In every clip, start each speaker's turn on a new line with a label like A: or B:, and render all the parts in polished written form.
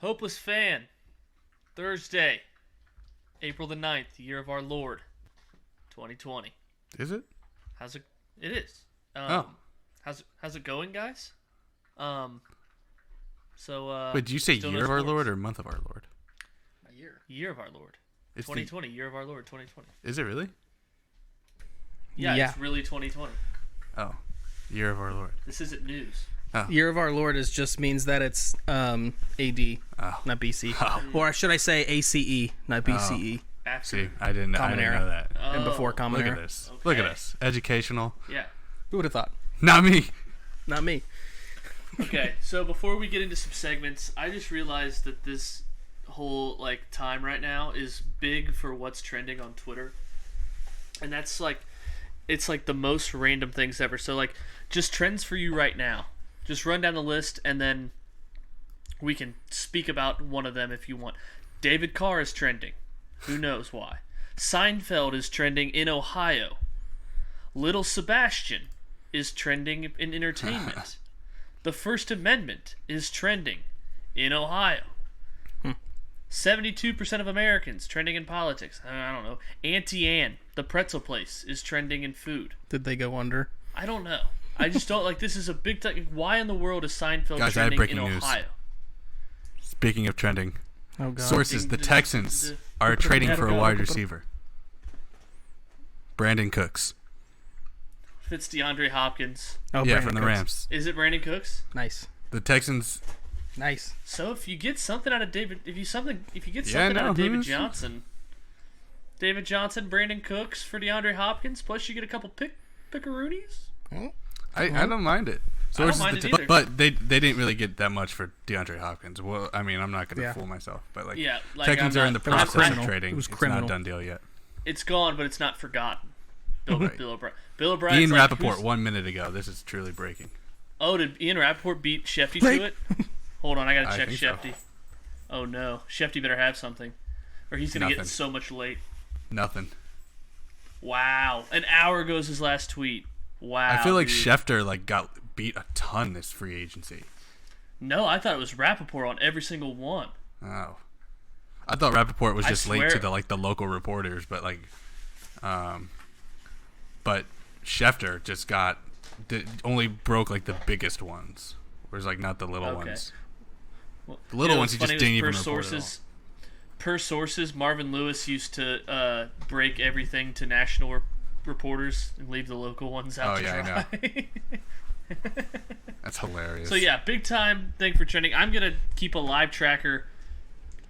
A: Hopeless Fan, Thursday, April the 9th, year of our Lord, 2020.
B: Is it?
A: How's it? It is. How's it going, guys?
B: Wait, did you say
A: still no
B: year of our
A: sports.
B: Lord or month of our Lord?
A: Year of our Lord.
B: It's
A: 2020, year of our Lord, 2020.
B: Is it really?
A: Yeah,
C: Yeah.
A: it's really 2020.
B: Oh, year of our Lord.
A: This isn't news.
C: Year of our Lord just means that it's AD,
B: Oh.
C: not BC.
B: Oh.
C: Or should I say ACE, not BCE,
A: After.
B: See, I didn't
C: Common era.
B: know that.
C: and before
A: Oh,
C: Common
B: Look
C: Era.
B: at this.
A: Okay.
B: Look at us. Educational.
A: Yeah.
C: Who would have thought?
B: Not me.
C: Not me.
A: Okay, so before we get into some segments, I just realized that this whole time right now is big for what's trending on Twitter. And that's it's the most random things ever. So just trends for you right now. Just run down the list and then we can speak about one of them if you want. David Carr is trending. Who knows why? Seinfeld is trending in Ohio. Little Sebastian is trending in entertainment. The First Amendment is trending in Ohio. 72% of Americans trending in politics. I don't know. Auntie Anne, the pretzel place, is trending in food.
C: Did they go under?
A: I don't know. I just don't this is a big thing. Why in the world is Seinfeld
B: Guys, I have
A: trending in
B: breaking news.
A: Ohio?
B: Speaking of trending,
C: Oh, God.
B: sources: the Texans are trading for a wide receiver. Brandon Cooks.
A: If it's DeAndre Hopkins,
C: Oh,
B: Yeah,
C: Brandon
B: from the
C: Cooks.
B: Rams.
A: is it Brandon Cooks?
C: Nice.
B: The Texans.
C: Nice.
A: So if you get something out of David, if you get something
B: Yeah,
A: out of David
B: who's-
A: Johnson, Brandon Cooks for DeAndre Hopkins, plus you get a couple pickaroonies.
B: I don't mind it.
A: I don't
B: Sources:
A: mind
B: the
A: it either.
B: but they didn't really get that much for DeAndre Hopkins. Well, I mean, I'm not going to
C: Yeah.
B: fool myself, but
A: Yeah,
B: Texans
A: I'm
B: are in
A: not-
B: the
C: It was
B: process
C: criminal.
B: of trading.
C: It was
B: It's
C: criminal.
B: not a done deal yet.
A: It's gone, but it's not forgotten. Bill
B: Right.
A: O'Brien. Bill O'Brien's
B: Ian Rappaport
A: who's-
B: 1 minute ago. This is truly breaking.
A: Oh, did Ian Rappaport beat Shefty
C: Right.
A: to it? Hold on, I gotta
B: I
A: check
B: think so.
A: Shefty. Oh no, Shefty better have something, or he's gonna get
B: Nothing.
A: so much late.
B: Nothing.
A: Wow, an hour goes his last tweet. Wow.
B: I feel like
A: dude.
B: Schefter got beat a ton this free agency.
A: No, I thought it was Rappaport on every single one.
B: Oh, I thought Rappaport was
A: I
B: just late
A: swear.
B: to the local reporters, but but Schefter just only broke the biggest ones, whereas not the little
A: Okay.
B: ones.
A: Well,
B: The little ones he
A: what's
B: just
A: funny
B: didn't
A: was
B: even report at all.
A: Per sources, Marvin Lewis used to break everything to national reporters and leave the local ones out
B: Oh,
A: to
B: yeah,
A: dry.
B: That's hilarious.
A: So yeah, big time thing for trending. I'm gonna keep a live tracker.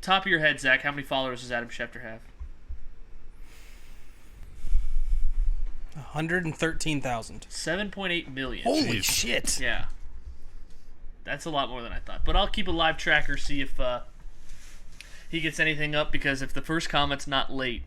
A: Top of your head, Zach, how many followers does Adam Schefter have?
C: 113,000.
A: 7.8 million.
C: Holy
B: Jeez.
C: shit.
A: Yeah. That's a lot more than I thought. But I'll keep a live tracker, see if he gets anything up, because if the first comment's not late,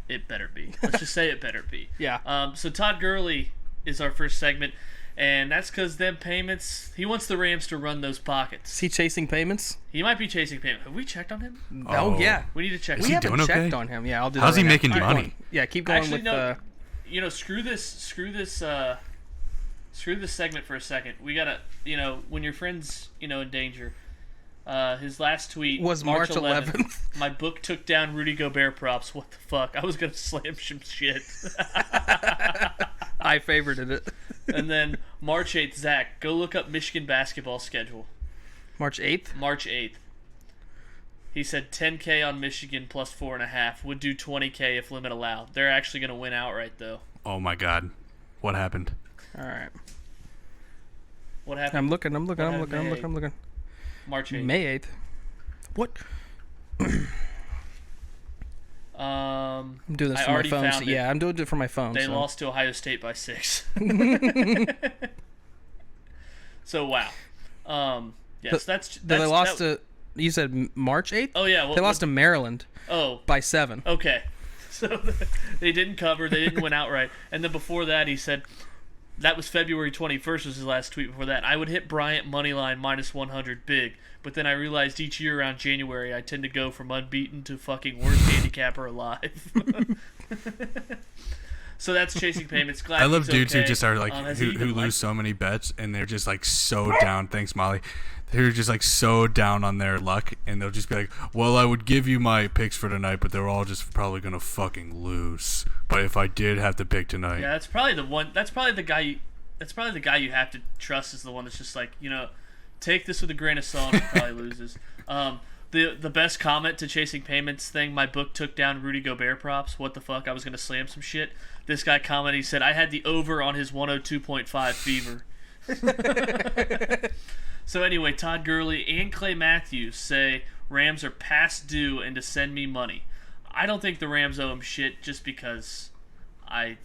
A: it better be. Let's just say it better be.
C: Yeah.
A: So Todd Gurley is our first segment, and that's because them payments, he wants the Rams to run those pockets.
C: Is he chasing payments?
A: He might be chasing payment. Have we checked on him?
C: Oh, yeah.
A: We need to check.
B: Is
C: We
B: he
C: haven't
B: doing
C: checked
B: okay?
C: on him. Yeah, I'll do
B: How's
C: that
B: he
C: right
B: making
C: now. Keep
B: money?
C: going. Yeah, keep going
A: Actually,
C: with
A: no. Screw this segment for a second. We gotta, when your friend's, in danger. His last tweet
C: Was March 11th.
A: My book took down Rudy Gobert props. What the fuck? I was gonna slam some shit.
C: I favorited it.
A: And then March 8th, Zach, go look up Michigan basketball schedule.
C: March 8th?
A: March 8th. He said 10K on Michigan plus 4.5 would do 20K if limit allowed. They're actually gonna win outright though.
B: Oh my God, what happened?
C: All right.
A: What happened?
C: I'm looking.
A: happened May? March 8th.
C: May 8th. What? I'm doing this
A: I
C: for my
A: already
C: phone.
A: found it.
C: Yeah, I'm doing it for my phone.
A: They
C: so.
A: lost to Ohio State by 6. So wow. Yes, that's
C: They lost
A: that,
C: to. You said March 8th?
A: Oh yeah, well,
C: They lost to Maryland
A: Oh,
C: by 7.
A: okay. So they didn't cover. They didn't win outright. And then before that, he said that was February 21st was his last tweet. Before that, I would hit Bryant moneyline minus 100 big. But then I realized each year around January, I tend to go from unbeaten to fucking worst handicapper alive. So that's chasing payments. Glad
B: I love
A: he's
B: dudes
A: okay.
B: who just are like
A: Has he
B: who
A: even,
B: lose so many bets and they're just like so down. Thanks, Molly. They're just like so down on their luck, and they'll just be like, "Well, I would give you my picks for tonight, but they're all just probably gonna fucking lose. But if I did have to pick tonight,
A: Yeah, that's probably the one. That's probably the guy. That's probably the guy you have to trust is the one that's just like, take this with a grain of salt. And probably loses. The best comment to chasing payments thing. My book took down Rudy Gobert props. What the fuck? I was gonna slam some shit. This guy commented. He said I had the over on his 102.5 fever. So anyway, Todd Gurley and Clay Matthews say Rams are past due and to send me money. I don't think the Rams owe him shit just because I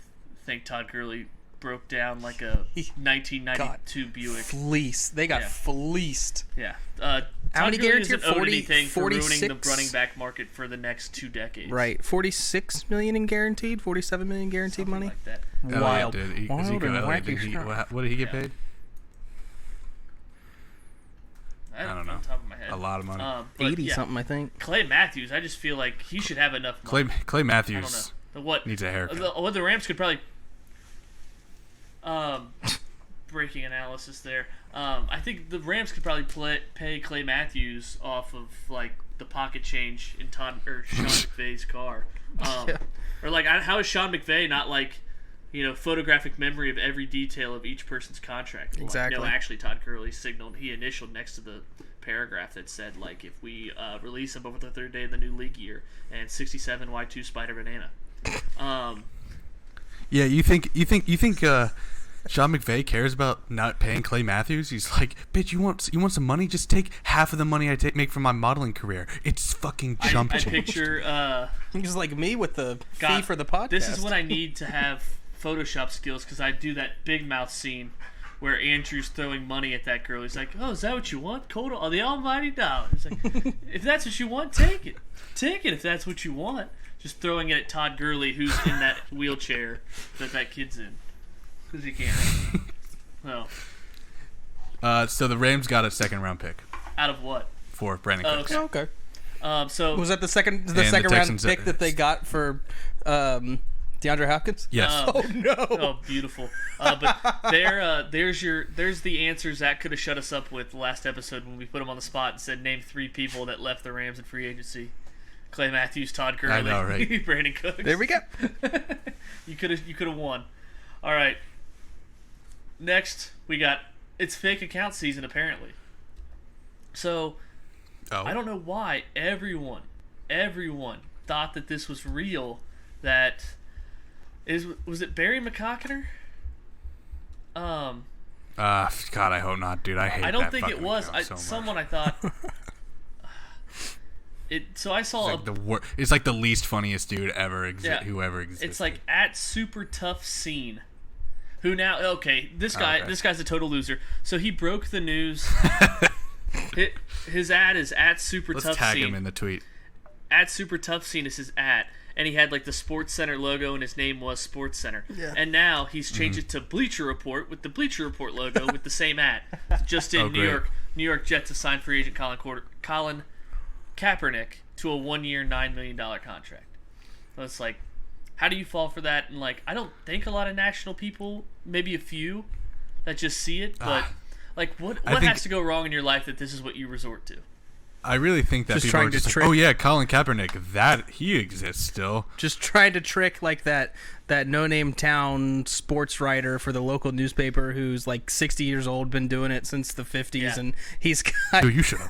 A: think Todd Gurley broke down like a 1992 Buick.
C: Fleeced. They got fleeced.
A: Yeah.
C: How
A: Todd
C: many
A: Gurley
C: guaranteed?
A: isn't owed
C: 40,
A: anything for ruining the
C: 46?
A: running back market for the next 2 decades.
C: Right. 46 million in guaranteed, 47 million guaranteed
A: Something
C: money.
A: like that.
C: Wild.
B: Did he,
C: Wild and wacky
B: did he,
C: stuff.
B: what did he get
A: Yeah.
B: paid? I don't know.
A: Off the top of my head.
B: A lot of money.
A: But
C: 80
A: yeah,
C: something, I think.
A: Clay Matthews, I just feel like he should have enough money.
B: Clay
A: I don't
B: Matthews
A: know. What
B: needs a haircut.
A: What the Rams could probably breaking analysis there. I think the Rams could probably pay Clay Matthews off of like the pocket change in Sean McVay's car.
C: Yeah.
A: Or like how is Sean McVay not like photographic memory of every detail of each person's contract?
C: Exactly.
A: Like, no, actually, Todd Gurley he initialed next to the paragraph that said like if we release him before the 3rd day of the new league year and 67 Y2 Spider Banana.
B: Yeah, you think Sean McVay cares about not paying Clay Matthews? He's like, bitch, you want some money? Just take half of the money I make from my modeling career. It's fucking chump
A: I
B: change.
A: picture.
C: He's like me with the fee
A: God,
C: for the podcast.
A: This is when I need to have Photoshop skills because I do that big mouth scene where Andrew's throwing money at that girl. He's like, "Oh, is that what you want? Cold on the almighty dollar." He's like, "If that's what you want, take it. Take it if that's what you want." Just throwing it at Todd Gurley, who's in that wheelchair that kid's in, because he can't. No.
B: So the Rams got a 2nd-round pick
A: Out of what?
B: for Brandon
A: Oh,
B: Cooks.
A: okay.
C: Okay.
A: So
C: Was that the second
B: And the
C: round
B: Texans-
C: pick that they got for DeAndre Hopkins?
B: Yes.
C: Oh no.
A: Oh, beautiful. But there's the answers Zach could have shut us up with last episode when we put him on the spot and said name 3 people that left the Rams in free agency. Clay Matthews, Todd Gurley,
B: I know, right?
A: Brandon Cooks.
C: There we go.
A: You could have won. All right. Next, we got it's fake account season apparently. So
B: Oh.
A: I don't know why everyone thought that this was real. Was it Barry McCockiner?
B: God, I hope not, dude. I hate.
A: I don't
B: that
A: think it
B: fucking
A: was.
B: account so much.
A: Someone I thought. So I saw
B: It's like it's like the least funniest dude ever
A: Yeah.
B: who ever existed.
A: It's like at Super Tough Scene, who now this guy
B: Okay.
A: this guy's a total loser. So he broke the news. His ad is at Super
B: Let's
A: Tough
B: tag
A: Scene.
B: him in the tweet.
A: At Super Tough Scene is his ad, and he had like the Sports Center logo, and his name was Sports Center.
C: Yeah.
A: And now he's changed it to Bleacher Report with the Bleacher Report logo with the same ad. Just in
B: Oh,
A: New
B: great.
A: York, New York Jets to sign free agent Colin Kaepernick to a 1-year, $9 million contract. So it's like, how do you fall for that? And like, I don't think a lot of national people, maybe a few, that just see it, but like, what
B: I think-
A: has to go wrong in your life that this is what you resort to?
B: I really think that
C: Just
B: people
C: trying
B: are
C: to
B: just like,
C: trick-
B: oh yeah, Colin Kaepernick, that he exists still.
C: Just trying to trick like that no-name town sports writer for the local newspaper who's like 60 years old, been doing it since the 50s,
A: Yeah.
C: and he's got
B: Dude, you shut up.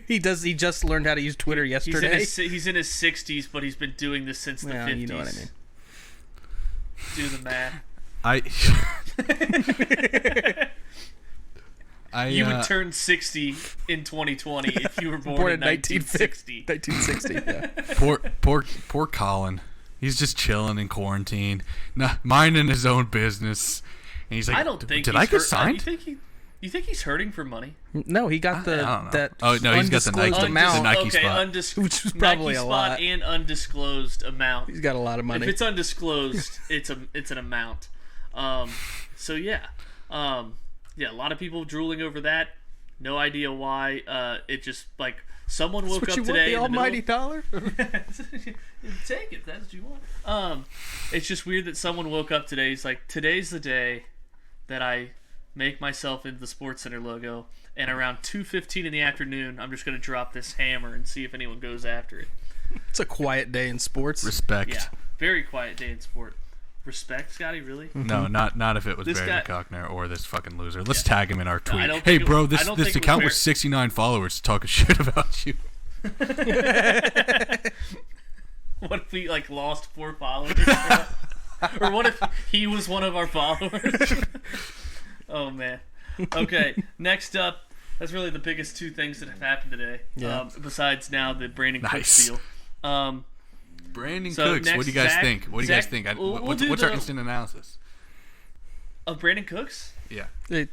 C: he just learned how to use Twitter yesterday.
A: He's in his 60s, but he's been doing this since the
C: Well,
A: 50s.
C: you know what I mean.
A: Do the math. You would turn 60 in 2020 if you were born in 1960.
C: 1960. Yeah.
B: poor Colin. He's just chilling in quarantine, minding his own business. And he's like,
A: I don't think
B: did
A: he's
B: I get
A: hurt-
B: signed?
A: You think he's hurting for money?
C: No, he got
B: I don't know.
C: that.
B: Oh, no, he's got the
C: undisclosed
B: Nike-
C: amount.
B: the Nike
A: okay,
B: spot.
C: Which is probably
A: Nike
C: a
A: spot
C: lot.
A: and undisclosed amount.
C: He's got a lot of money.
A: If it's undisclosed, it's an amount. So yeah, a lot of people drooling over that. No idea why. It just like Someone woke
C: What
A: up
C: you want,
A: today.
C: the
A: in the middle-
C: almighty dollar?
A: Take it. If that's what you want. It's just weird that someone woke up today. He's like, today's the day that I make myself into the Sports Center logo, and around 2:15 in the afternoon, I'm just gonna drop this hammer and see if anyone goes after it.
C: It's a quiet day in sports.
B: Respect.
A: Yeah, very quiet day in sport. Respect, Scotty? Really?
B: No, not if it was
A: This
B: Barry
A: guy-
B: McCockner or this fucking loser. Let's tag him in our tweet.
A: I don't
B: Hey,
A: think it
B: bro,
A: was- I
B: this
A: don't
B: this
A: think it was
B: account
A: Barry-
B: was 69 followers talking shit about you.
A: What if we lost 4 followers? Or what if he was one of our followers? Oh man. Okay, next up, that's really the biggest 2 things that have happened today.
C: Yeah.
A: Besides now the Brandon Cooks
B: Nice.
A: deal.
B: Brandon
A: So
B: Cooks,
A: next,
B: what do you guys
A: Zach-
B: think? What do you
A: Zach-
B: guys think?
A: we'll
B: What's
A: do
B: our
A: the-
B: instant analysis?
A: Of Brandon Cooks?
B: Yeah.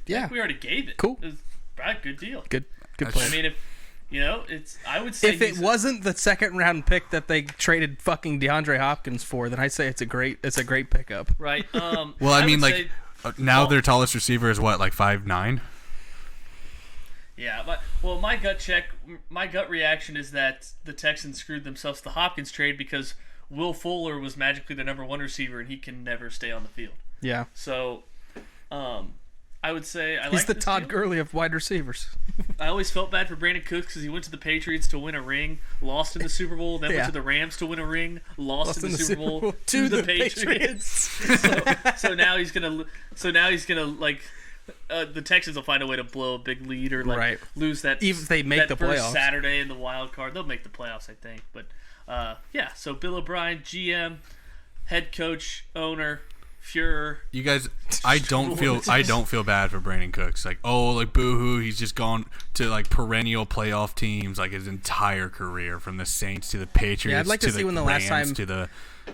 C: Yeah.
A: We already gave it.
C: Cool.
A: It was a good deal.
C: Good
B: That's-
C: play.
A: I mean, I would say
C: If it
A: he's-
C: wasn't the second round pick that they traded fucking DeAndre Hopkins for, then I'd say it's a great pickup.
A: right.
B: Well, I mean,
A: would
B: like,
A: say-
B: now
A: well-
B: their tallest receiver is what, like 5'9"?
A: Yeah, but my gut reaction is that the Texans screwed themselves the Hopkins trade because Will Fuller was magically the number 1 receiver and he can never stay on the field.
C: Yeah.
A: So, I would say I
C: He's
A: like
C: the
A: this
C: Todd
A: deal.
C: Gurley of wide receivers.
A: I always felt bad for Brandon Cooks because he went to the Patriots to win a ring, lost in the Super Bowl, then
C: Yeah.
A: went to the Rams to win a ring, lost in the Super Bowl
C: to
A: the
C: the
A: Patriots. so now he's gonna the Texans will find a way to blow a big lead or
C: Right.
A: lose that.
C: Even if they make
A: that
C: the
A: first
C: playoffs.
A: Saturday in the wild card, they'll make the playoffs, I think. But yeah, so Bill O'Brien, GM, head coach, owner, Fuhrer.
B: You guys, I don't feel bad for Brandon Cooks. Like, boo-hoo, he's just gone to like perennial playoff teams like his entire career, from the Saints to the Patriots.
C: Yeah, I'd like to see
B: the
C: when the
B: Rams
C: last time
B: to the.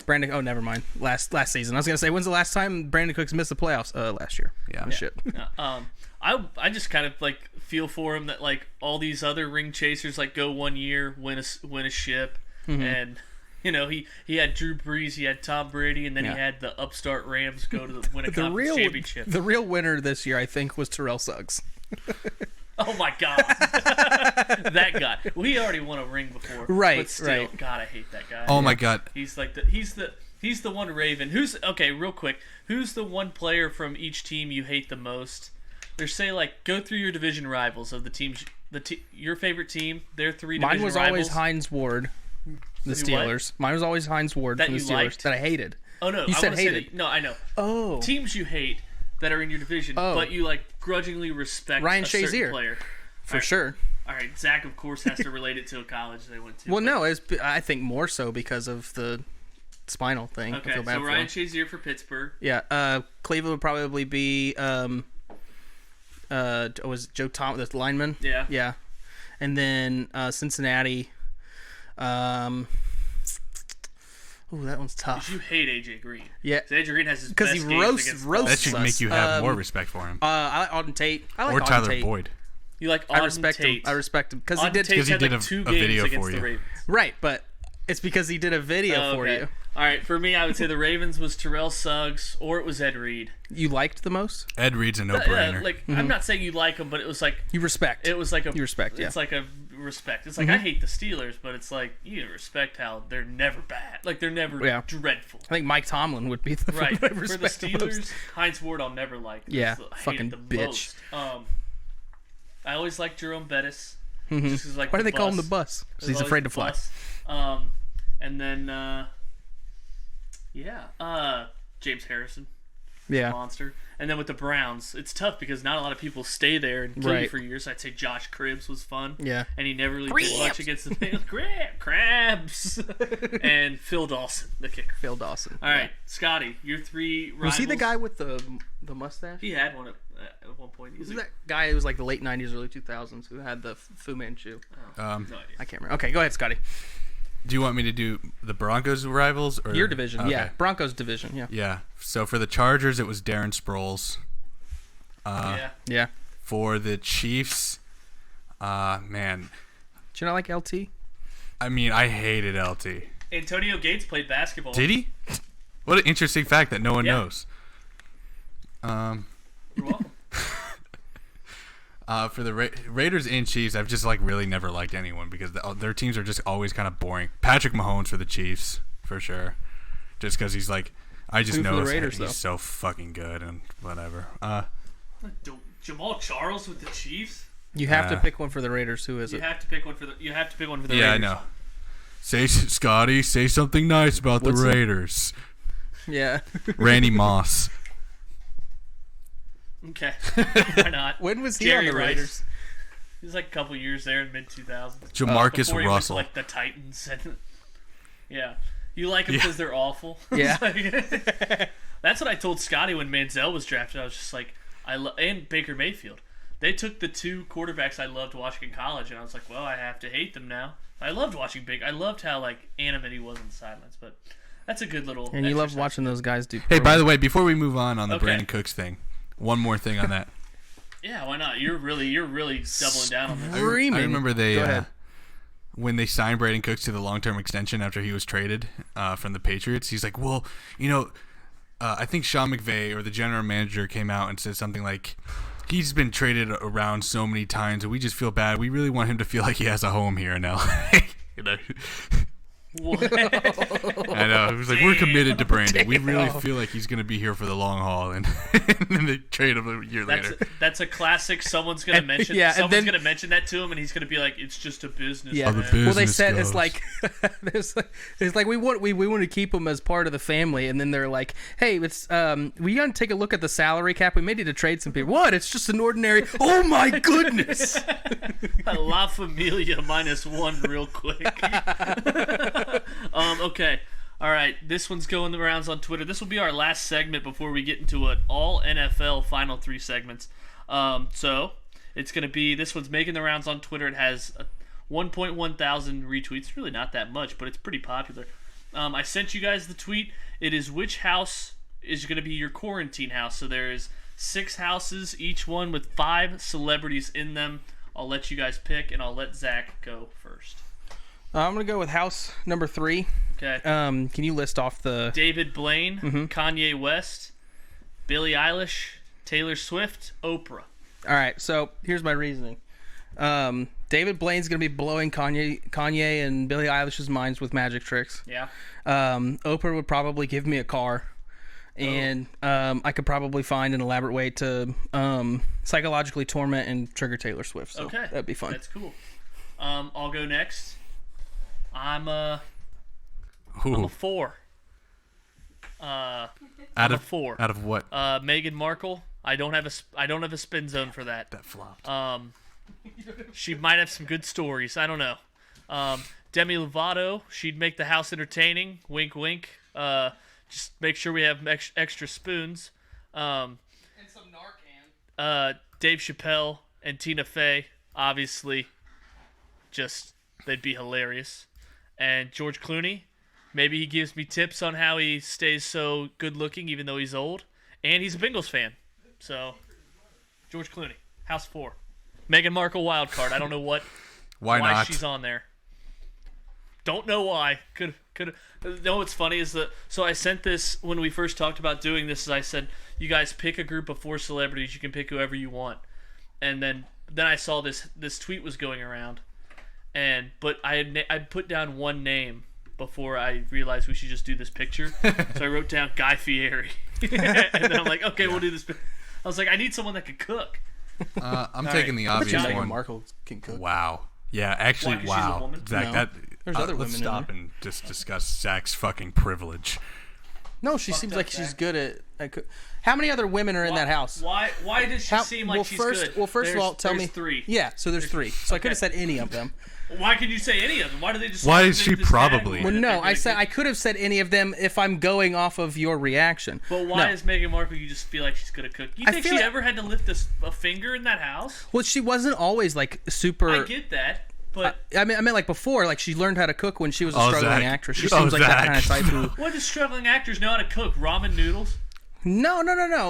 C: Brandon. Oh, never mind. Last season. I was gonna say, when's the last time Brandon Cooks missed the playoffs? Last year.
B: Yeah.
C: Oh, shit.
A: I just kind of feel for him that all these other ring chasers go 1 year, win a ship,
C: Mm-hmm.
A: and he had Drew Brees, he had Tom Brady, and then
C: Yeah.
A: he had the upstart Rams go to win a
C: The
A: conference championship.
C: the real winner this year, I think, was Terrell Suggs.
A: Oh my god, that guy! Well, he already won a ring before,
C: Right,
A: But still,
C: right.
A: God, I hate that guy.
B: Oh my God!
A: He's he's the one Raven. Who's okay? Real quick, who's the one player from each team you hate the most? Or say go through your division rivals of the teams. Your favorite team, their 3 division
C: Mine was
A: rivals.
C: always Hines Ward, the Steelers. Mine was always Hines Ward
A: That
C: from the
A: you
C: Steelers
A: liked?
C: that I hated.
A: Oh no,
C: You
A: I
C: said
A: want to say
C: hated.
A: that. No, I know
C: Oh,
A: teams you hate that are in your division,
C: Oh.
A: but you grudgingly respect
C: Ryan
A: a certain
C: Shazier.
A: player.
C: for sure.
A: All right, Zach of course has to relate it to a college they went to.
C: Well,
A: but-
C: no, I think more so because of the spinal thing. I
A: Okay,
C: feel bad
A: so
C: for
A: Ryan
C: him.
A: Shazier for Pittsburgh.
C: Yeah, Cleveland would probably be was Joe Thomas, the lineman?
A: Yeah.
C: Yeah. And then Cincinnati. Ooh, that one's tough.
A: You hate AJ Green.
C: Yeah.
A: 'Cause AJ Green has his
C: Because
A: best
C: he
A: games
C: roasts
A: against
C: roasts
B: That should
C: us.
B: make you have more respect for him.
C: I like Auden Tate. I like
B: Or
C: Auden
B: Tyler
C: Tate.
B: Boyd.
A: You like
C: I
A: Auden
C: respect
A: Tate.
C: him. I respect him because he
A: Auden
C: did.
A: Tate's
B: he
A: had
B: did
A: like
B: a
A: 2
B: video
A: games against
B: for
A: the
B: you.
A: Ravens.
C: Right, but it's because he did a video for
A: Okay.
C: you.
A: All right, for me, I would say the Ravens was Terrell Suggs or it was Ed Reed.
C: You liked the most.
B: Ed Reed's a no-brainer.
A: I'm not saying you like him, but it was
C: You respect.
A: it was like a
C: You respect, yeah.
A: It's like a respect. It's like I hate the Steelers, but it's like you respect how they're never bad. They're never
C: Yeah.
A: dreadful.
C: I think Mike Tomlin would be the
A: Right.
C: one I
A: For the
C: respect the most.
A: Steelers, Heinz Ward I'll never like.
C: Yeah,
A: I hate
C: fucking
A: it the
C: bitch.
A: most. I always liked Jerome Bettis.
C: Mhm.
A: Just 'cause,
C: Why do they call him the bus? 'Cause
A: There's
C: he's
A: always
C: afraid
A: the
C: to fly.
A: bus. And then James Harrison,
C: Yeah.
A: monster. And then with the Browns, it's tough because not a lot of people stay there and kill you
C: Right.
A: for years. I'd say Josh Cribbs was fun.
C: Yeah.
A: And he never really did much against the Crabs. And Phil Dawson, the kicker.
C: Phil Dawson.
A: All right, Scotty, your 3 rivals.
C: Was he the guy with the mustache?
A: He had one at one point. He
C: Was
A: was
C: that guy who was like the late 90s, early 2000s who had the Fu Manchu?
A: no idea.
C: I can't remember. Okay, go ahead, Scotty.
B: Do you want me to do the Broncos rivals or
C: Your division,
B: Okay.
C: yeah. Broncos division, yeah.
B: Yeah. So for the Chargers, it was Darren Sproles.
A: Yeah.
C: Yeah.
B: For the Chiefs, man,
C: Do you not like LT?
B: I mean, I hated LT.
A: Antonio Gates played basketball.
B: Did he? What an interesting fact that no one
A: Yeah.
B: knows.
A: You're welcome.
B: For the Raiders and Chiefs, I've just like really never liked anyone because their teams are just always kind of boring. Patrick Mahomes for the Chiefs for sure, just because he's like I just
C: Who for
B: know
C: the Raiders,
B: he's
C: though?
B: so fucking good and whatever.
A: Jamal Charles with the Chiefs.
C: You have to pick one for the Raiders. Who is
A: You
C: it?
A: have to pick one for the. You have to pick one for the
B: Yeah,
A: Raiders.
B: I know. Say Scotty, say something nice about
C: What's
B: the
C: it?
B: Raiders.
C: Yeah.
B: Randy Moss.
A: Okay. Why not?
C: When was he
A: Jerry
C: on the
A: Rice.
C: Raiders?
A: He was like a couple years there in mid 2000s.
B: Jamarcus
A: Before he went to,
B: Russell.
A: like the Titans. And, yeah. You like them
B: Yeah.
A: because they're awful.
C: Yeah.
A: That's what I told Scotty when Manziel was drafted. I was just like, and Baker Mayfield. They took the two quarterbacks I loved watching in college, and I was like, well, I have to hate them now. I loved watching Baker. I loved how like animate he was on the sidelines, but that's a good little.
C: And you love
A: exercise.
C: watching those guys do.
B: Hey, by the way, before we move on the
A: Okay.
B: Brandon Cooks thing, one more thing on that.
A: Yeah, why not? You're really doubling down on this.
B: I remember they
C: Go ahead.
B: when they signed Brandon Cooks to the long-term extension after he was traded from the Patriots. He's like, well, I think Sean McVay or the general manager came out and said something like, he's been traded around so many times and we just feel bad. We really want him to feel like he has a home here in LA.
A: What?
B: I know. It was like, we're committed to Brandon. We really
C: Damn.
B: feel like he's going to be here for the long haul. And then they trade him a year later.
A: That's a classic. Someone's gonna mention.
C: yeah, and
A: someone's
C: then-
A: gonna mention that to him, and he's gonna be like, "It's just a business."
C: Yeah.
B: the
A: man."
C: Well, they
B: business
C: said it's
B: goes.
C: like it's like we want to keep him as part of the family, and then they're like, hey, it's we gotta take a look at the salary cap. We may need to trade some people. What? It's just an ordinary. Oh my goodness!
A: La Familia -1 real quick. Okay. All right. This one's going the rounds on Twitter. This will be our last segment before we get into an all NFL final 3 segments. So it's going to be, this one's making the rounds on Twitter. It has 1.1 thousand retweets. Really not that much, but it's pretty popular. I sent you guys the tweet. It is which house is going to be your quarantine house. So there is 6 houses, each one with 5 celebrities in them. I'll let you guys pick, and I'll let Zach go first.
C: I'm gonna go with house number 3.
A: Okay.
C: Can you list off the?
A: David Blaine, Kanye West, Billie Eilish, Taylor Swift, Oprah.
C: All right. So here's my reasoning. David Blaine's gonna be blowing Kanye and Billie Eilish's minds with magic tricks.
A: Yeah.
C: Oprah would probably give me a car, and I could probably find an elaborate way to psychologically torment and trigger Taylor Swift. So
A: Okay.
C: that'd be fun.
A: That's cool. I'll go next. I'm a
B: Ooh,
A: 4.
B: out
A: a
B: of
A: 4.
B: Out of what?
A: Meghan Markle. I don't have a spin zone for that.
B: That flopped.
A: She might have some good stories. I don't know. Demi Lovato. She'd make the house entertaining. Wink, wink. Just make sure we have extra spoons.
C: And some Narcan.
A: Dave Chappelle and Tina Fey, obviously, they'd be hilarious. And George Clooney, maybe he gives me tips on how he stays so good looking even though he's old. And he's a Bengals fan. So, George Clooney, house 4. Meghan Markle wild card. I don't know
B: Why not?
A: she's on there. Don't know why. Could. No, what's funny is that. So I sent this when we first talked about doing this. Is I said, you guys pick a group of 4 celebrities. You can pick whoever you want. And then I saw this tweet was going around, but I put down one name before I realized we should just do this picture. So I wrote down Guy Fieri, and then I'm like, okay, we'll do this. I was like, I need someone that could cook.
B: I'm taking the
C: I bet you
B: obvious
C: Meghan
B: one.
C: Markle can cook.
B: Wow. Yeah, actually,
A: Why, 'cause she's a
B: wow.
A: woman?
B: Zach,
C: No.
B: that.
C: There's other
B: let's
C: women in
B: stop
C: there.
B: and just discuss Zach's fucking privilege.
C: No, she seems
A: up,
C: like she's
A: Zach.
C: good at cook. How many other women are in that house?
A: Why does she
C: How-
A: seem like
C: well,
A: she's
C: first,
A: good?
C: Well, first of
A: There's-
C: all, tell
A: there's
C: me.
A: 3.
C: Yeah, so there's 3. So I could have
A: Okay.
C: said any of them.
A: Why could you say any of them? Why do they just?
B: Why
A: say
B: is she
A: this
B: probably-
A: tagline
C: Well,
A: that
C: no,
A: they're
C: I
A: gonna
C: said
A: get?
C: I could have said any of them if I'm going off of your reaction.
A: But why
C: No.
A: is Meghan Markle? You just feel like she's good at cooking. You
C: I
A: think
C: feel
A: she
C: like-
A: ever had to lift a finger in that house?
C: Well, she wasn't always like super.
A: I get that, but
C: I mean, like before, like she learned how to cook when she was a
B: Oh,
C: struggling
B: Zach.
C: actress. She
B: Oh,
C: seems like that
B: Zach.
C: kind of type who.
A: what does struggling actors know how to cook? Ramen noodles?
C: No.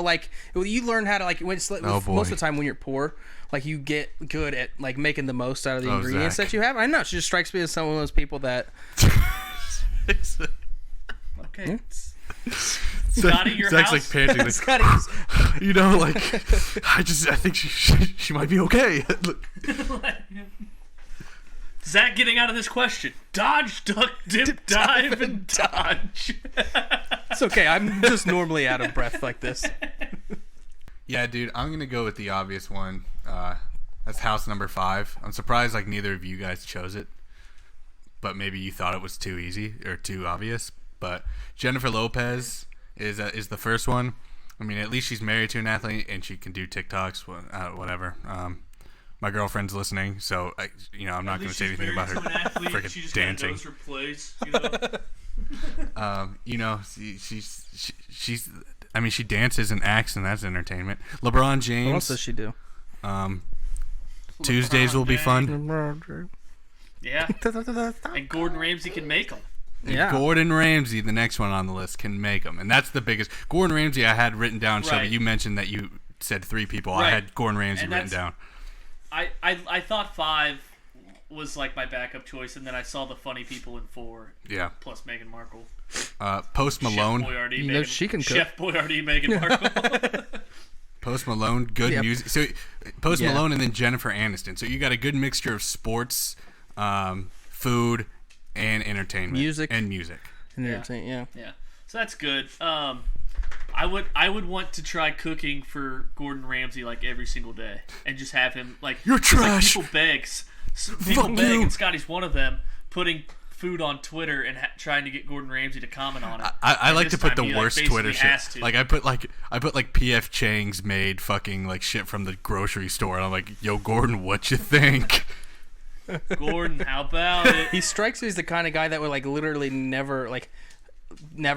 C: Like you learn how to like when
B: Oh, boy.
C: most of the time when you're poor, like you get good at like making the most out of the
B: Oh,
C: ingredients
B: Zach.
C: that you have. I know she just strikes me as some of those people that.
A: Okay. Scotty, your
B: Zach's
A: house.
B: like panting. Like,
C: Scotty's
B: You know, like I think she might be okay.
A: Zach getting out of this question. Dodge, duck, dip, dive, and dodge.
C: It's okay. I'm just normally out of breath like this.
B: Yeah, dude, I'm gonna go with the obvious one. That's house number 5. I'm surprised like neither of you guys chose it, but maybe you thought it was too easy or too obvious. But Jennifer Lopez is the first one. I mean, at least she's married to an athlete and she can do TikToks, whatever. My girlfriend's listening, so I'm not going to say anything about her freaking dancing.
A: Her place,
B: she's. I mean, she dances and acts, and that's entertainment. LeBron James.
C: What else does she do?
B: Tuesdays will be fun.
A: Yeah. And Gordon Ramsay can make them.
C: Yeah.
B: Gordon Ramsay, the next one on the list, can make them, and that's the biggest. Gordon Ramsay, I had written down. Shelby, you mentioned that you said 3 people.
A: Right.
B: I had Gordon Ramsay written down.
A: I thought 5 was like my backup choice, and then I saw the funny people in 4.
B: Yeah.
A: Plus Meghan Markle.
B: Post Malone.
A: Chef Boyardee,
C: You know she can cook.
A: Chef Boyardee, Meghan Markle.
B: Post Malone, good music. So Post Malone and then Jennifer Aniston. So you got a good mixture of sports, food, and entertainment.
C: Music.
A: Yeah. So that's good. I would want to try cooking for Gordon Ramsay like every single day, and just have him like
B: you're trash.
A: Like, people beg, and Scotty's one of them, putting food on Twitter and trying to get Gordon Ramsay to comment on it.
B: I like to put the worst Twitter shit.
A: To.
B: Like I put PF Chang's made fucking like shit from the grocery store, and I'm like, yo, Gordon, what you think?
A: Gordon, how about it?
C: He strikes me as the kind of guy that would like literally never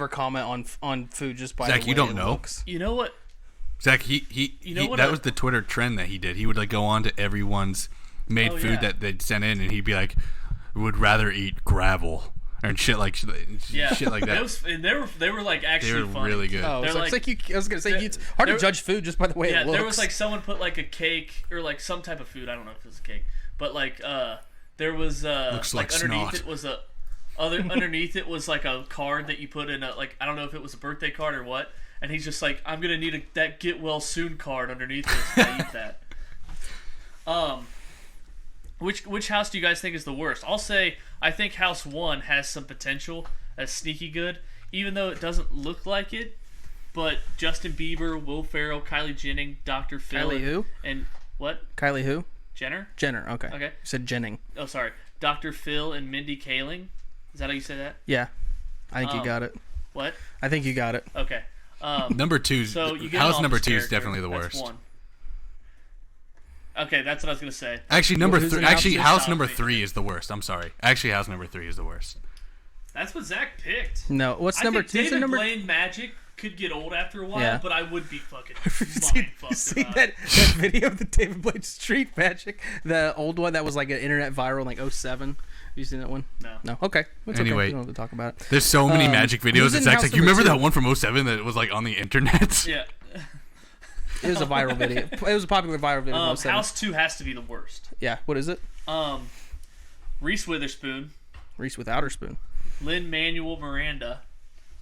C: comment on food just by
B: Zach,
C: the way
B: you don't
C: it
B: know.
C: looks.
A: You know what?
B: Zach, that was the Twitter trend that he did. He would like go on to everyone's made food that they'd sent in, and he'd be like, would rather eat gravel and shit like shit like that.
A: They were like actually
B: they were
A: funny.
B: really good.
C: Oh,
A: They're
C: so
A: like-
C: it's like I was gonna say it's hard to judge food just by the way it looks.
A: There was like someone put like a cake or like some type of food. I don't know if it was a cake, but like there was
B: Looks like
A: underneath
B: snot.
A: it was underneath it was like a card that you put in a like I don't know if it was a birthday card or what. And he's just like, I'm gonna need that get well soon card underneath this. I eat that. Which house do you guys think is the worst? I'll say I think house 1 has some potential as sneaky good, even though it doesn't look like it. But Justin Bieber, Will Ferrell, Kylie Jenner, Dr. Phil,
C: Kylie who?
A: And what?
C: Kylie who?
A: Jenner?
C: Jenner. Okay.
A: Okay.
C: You said Jenning.
A: Oh, sorry. Dr. Phil and Mindy Kaling. Is that how you say that?
C: Yeah. I think you got it.
A: What?
C: I think you got it.
A: Okay.
B: Number 2.
A: So you get
B: house
A: an
B: number
A: office
B: 2 is
A: character.
B: definitely the
A: That's
B: worst.
A: 1. Okay, that's what I was gonna say.
B: Actually, number
C: Who's
B: 3.
C: in
B: Actually,
A: house?
B: house number 3 is the worst. I'm sorry. Actually, house number 3 is the worst.
A: That's what Zach picked.
C: No. What's
A: I
C: number
A: think
C: 2?
A: David
C: Number
A: Blaine Magic could get old after a while,
C: Yeah.
A: but I would be fucking
C: see
A: mind-fucked about
C: that,
A: it.
C: that video of the David Blaine Street Magic, the old one that was like an internet viral in like 07. Have you seen that one?
A: No.
C: No. Okay. It's
B: Anyway.
C: okay. We don't have to talk about it.
B: There's so many magic videos.
C: who's in
B: It's Zach's
C: house
B: like, you
C: number
B: remember
C: 2?
B: that one from 07 that was like on the internet?
A: Yeah.
C: It was a viral video. It was a popular viral video. in 07.
A: House 2 has to be the worst.
C: Yeah. What is it?
A: Reese Witherspoon,
C: Reese with Outer Spoon.
A: Lin-Manuel Miranda,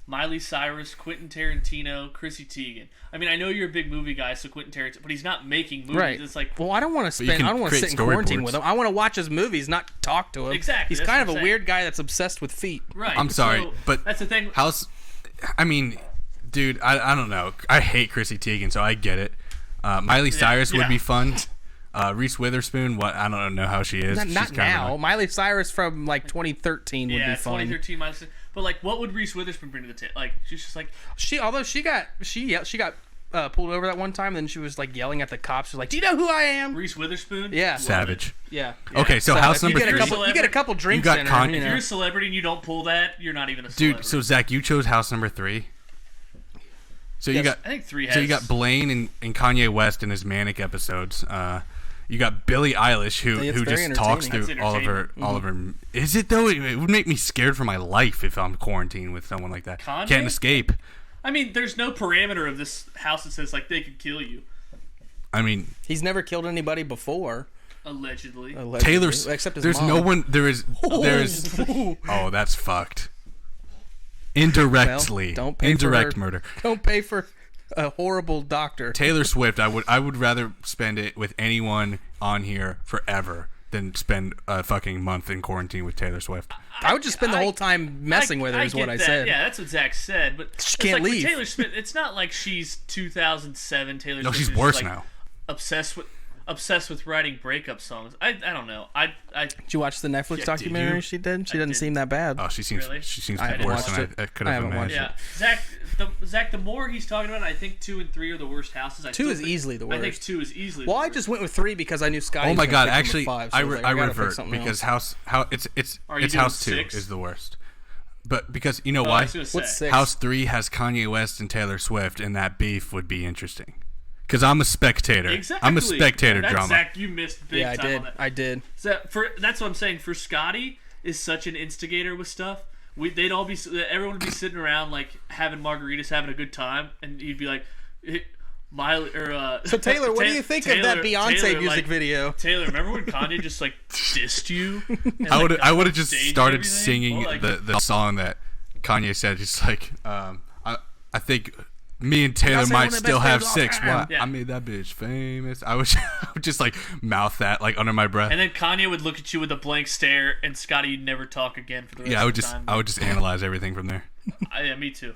A: Miley Cyrus, Quentin Tarantino, Chrissy Teigen. I mean, I know you're a big movie guy, so Quentin Tarantino, but he's not making movies.
C: Right.
A: It's like,
C: Well, I don't want to
B: you
C: spend.
B: can
C: I don't want to
B: create
C: sit in quarantine
B: storyboards.
C: with him. I want to watch his movies, not talk to him.
A: Exactly,
C: He's
A: that's
C: kind
A: what
C: of
A: I'm
C: a
A: saying.
C: weird guy that's obsessed with feet.
A: right.
B: I'm sorry,
A: so
B: but
A: that's the thing.
B: house. I mean, dude, I don't know. I hate Chrissy Teigen, so I get it. Miley Cyrus would
A: yeah.
B: be fun. Reese Witherspoon, what? I don't know how she is.
C: Not
B: She's kinda
C: now.
B: like-
C: Miley Cyrus from like 2013 would
A: Yeah,
C: be fun.
A: 2013 Miley Cyrus. But like, what would Reese Witherspoon bring to the table? Like, she's just like,
C: Although she got pulled over that one time, and then she was like yelling at the cops. She was like, "Do you know who I am?"
A: Reese Witherspoon.
C: Yeah.
B: Savage.
C: Yeah.
B: Okay, so
C: So
B: house
C: if
B: number
C: you get
B: 3.
C: you get a couple drinks
B: got
C: in
B: con-
C: her,
A: If
C: you
A: you're
C: know.
A: a celebrity and you don't pull that, you're not even a celebrity.
B: Dude, so Zach, you chose house number 3. So you got
A: I think 3 has.
B: so you got Blaine and Kanye West in his manic episodes. You got Billie Eilish who
C: It's very
B: just talks
C: entertaining.
B: through all of her Is it though? It would make me scared for my life if I'm quarantined with someone like that.
A: Kanye?
B: Can't escape.
A: I mean, there's no parameter of this house that says like they could kill you.
B: I mean,
C: He's never killed anybody before.
A: Allegedly.
B: Taylor's.
C: except his
B: There's
C: mom.
B: no one. There's. Oh, that's fucked. Indirectly.
C: Well, don't pay
B: Indirect
C: for her.
B: murder.
C: Don't pay for a horrible doctor.
B: Taylor Swift, I would rather spend it with anyone on here forever than spend a fucking month in quarantine with Taylor Swift.
C: I would just spend the whole time messing with her, is what I said.
A: Yeah, that's what Zach said. But
C: she can't leave.
A: With Taylor Swift, it's not like she's 2007 Taylor Swift.
B: No, she's
A: who's
B: worse
A: like
B: now.
A: Obsessed with writing breakup songs. I don't know.
C: Did you watch the Netflix documentary she did? She doesn't seem that bad.
B: Oh, she seems
A: Really?
B: to be worse than I could have imagined.
A: Yeah, Zach. The more he's talking about it, I think 2 and 3 are the worst houses.
C: Two is easily the worst.
A: I think 2 is easily.
C: Well,
A: the
C: I
A: worst.
C: just went with 3 because I knew Scotty.
B: Oh my god! Actually,
C: five, so
B: I
C: was like, gotta pick
B: revert
C: something
B: because
C: else.
B: it's
A: Are you
B: House
A: doing
B: 2
A: 6?
B: is the worst. But because you know
A: I
B: why?
A: was gonna say.
C: What's 6?
B: House 3 has Kanye West and Taylor Swift, and that beef would be interesting. Because I'm a spectator.
A: Exactly.
B: I'm a spectator
A: That's
B: drama.
A: Zach, you missed big
C: Yeah,
A: time on that.
C: I did.
A: So that's what I'm saying. For Scotty is such an instigator with stuff. Everyone would be sitting around like having margaritas, having a good time, and he'd be like, Miley or
C: So Taylor, what do you think of that Beyonce music video?
A: Taylor, remember when Kanye just like dissed you? And,
B: I
A: like,
B: would have just
A: staged
B: started
A: everything?
B: singing
A: Well, like,
B: the song that Kanye said. Just like I think me and Taylor
C: Beyonce
B: might
C: one of the
B: still
C: best
B: have
C: babes of all
B: 6.
C: time.
B: What?
A: Yeah.
B: I made that bitch famous. I would just like mouth that like under my breath.
A: And then Kanye would look at you with a blank stare, and Scotty would never talk again for the rest
B: Yeah,
A: of the time.
B: I would just analyze everything from there.
A: Yeah, me too.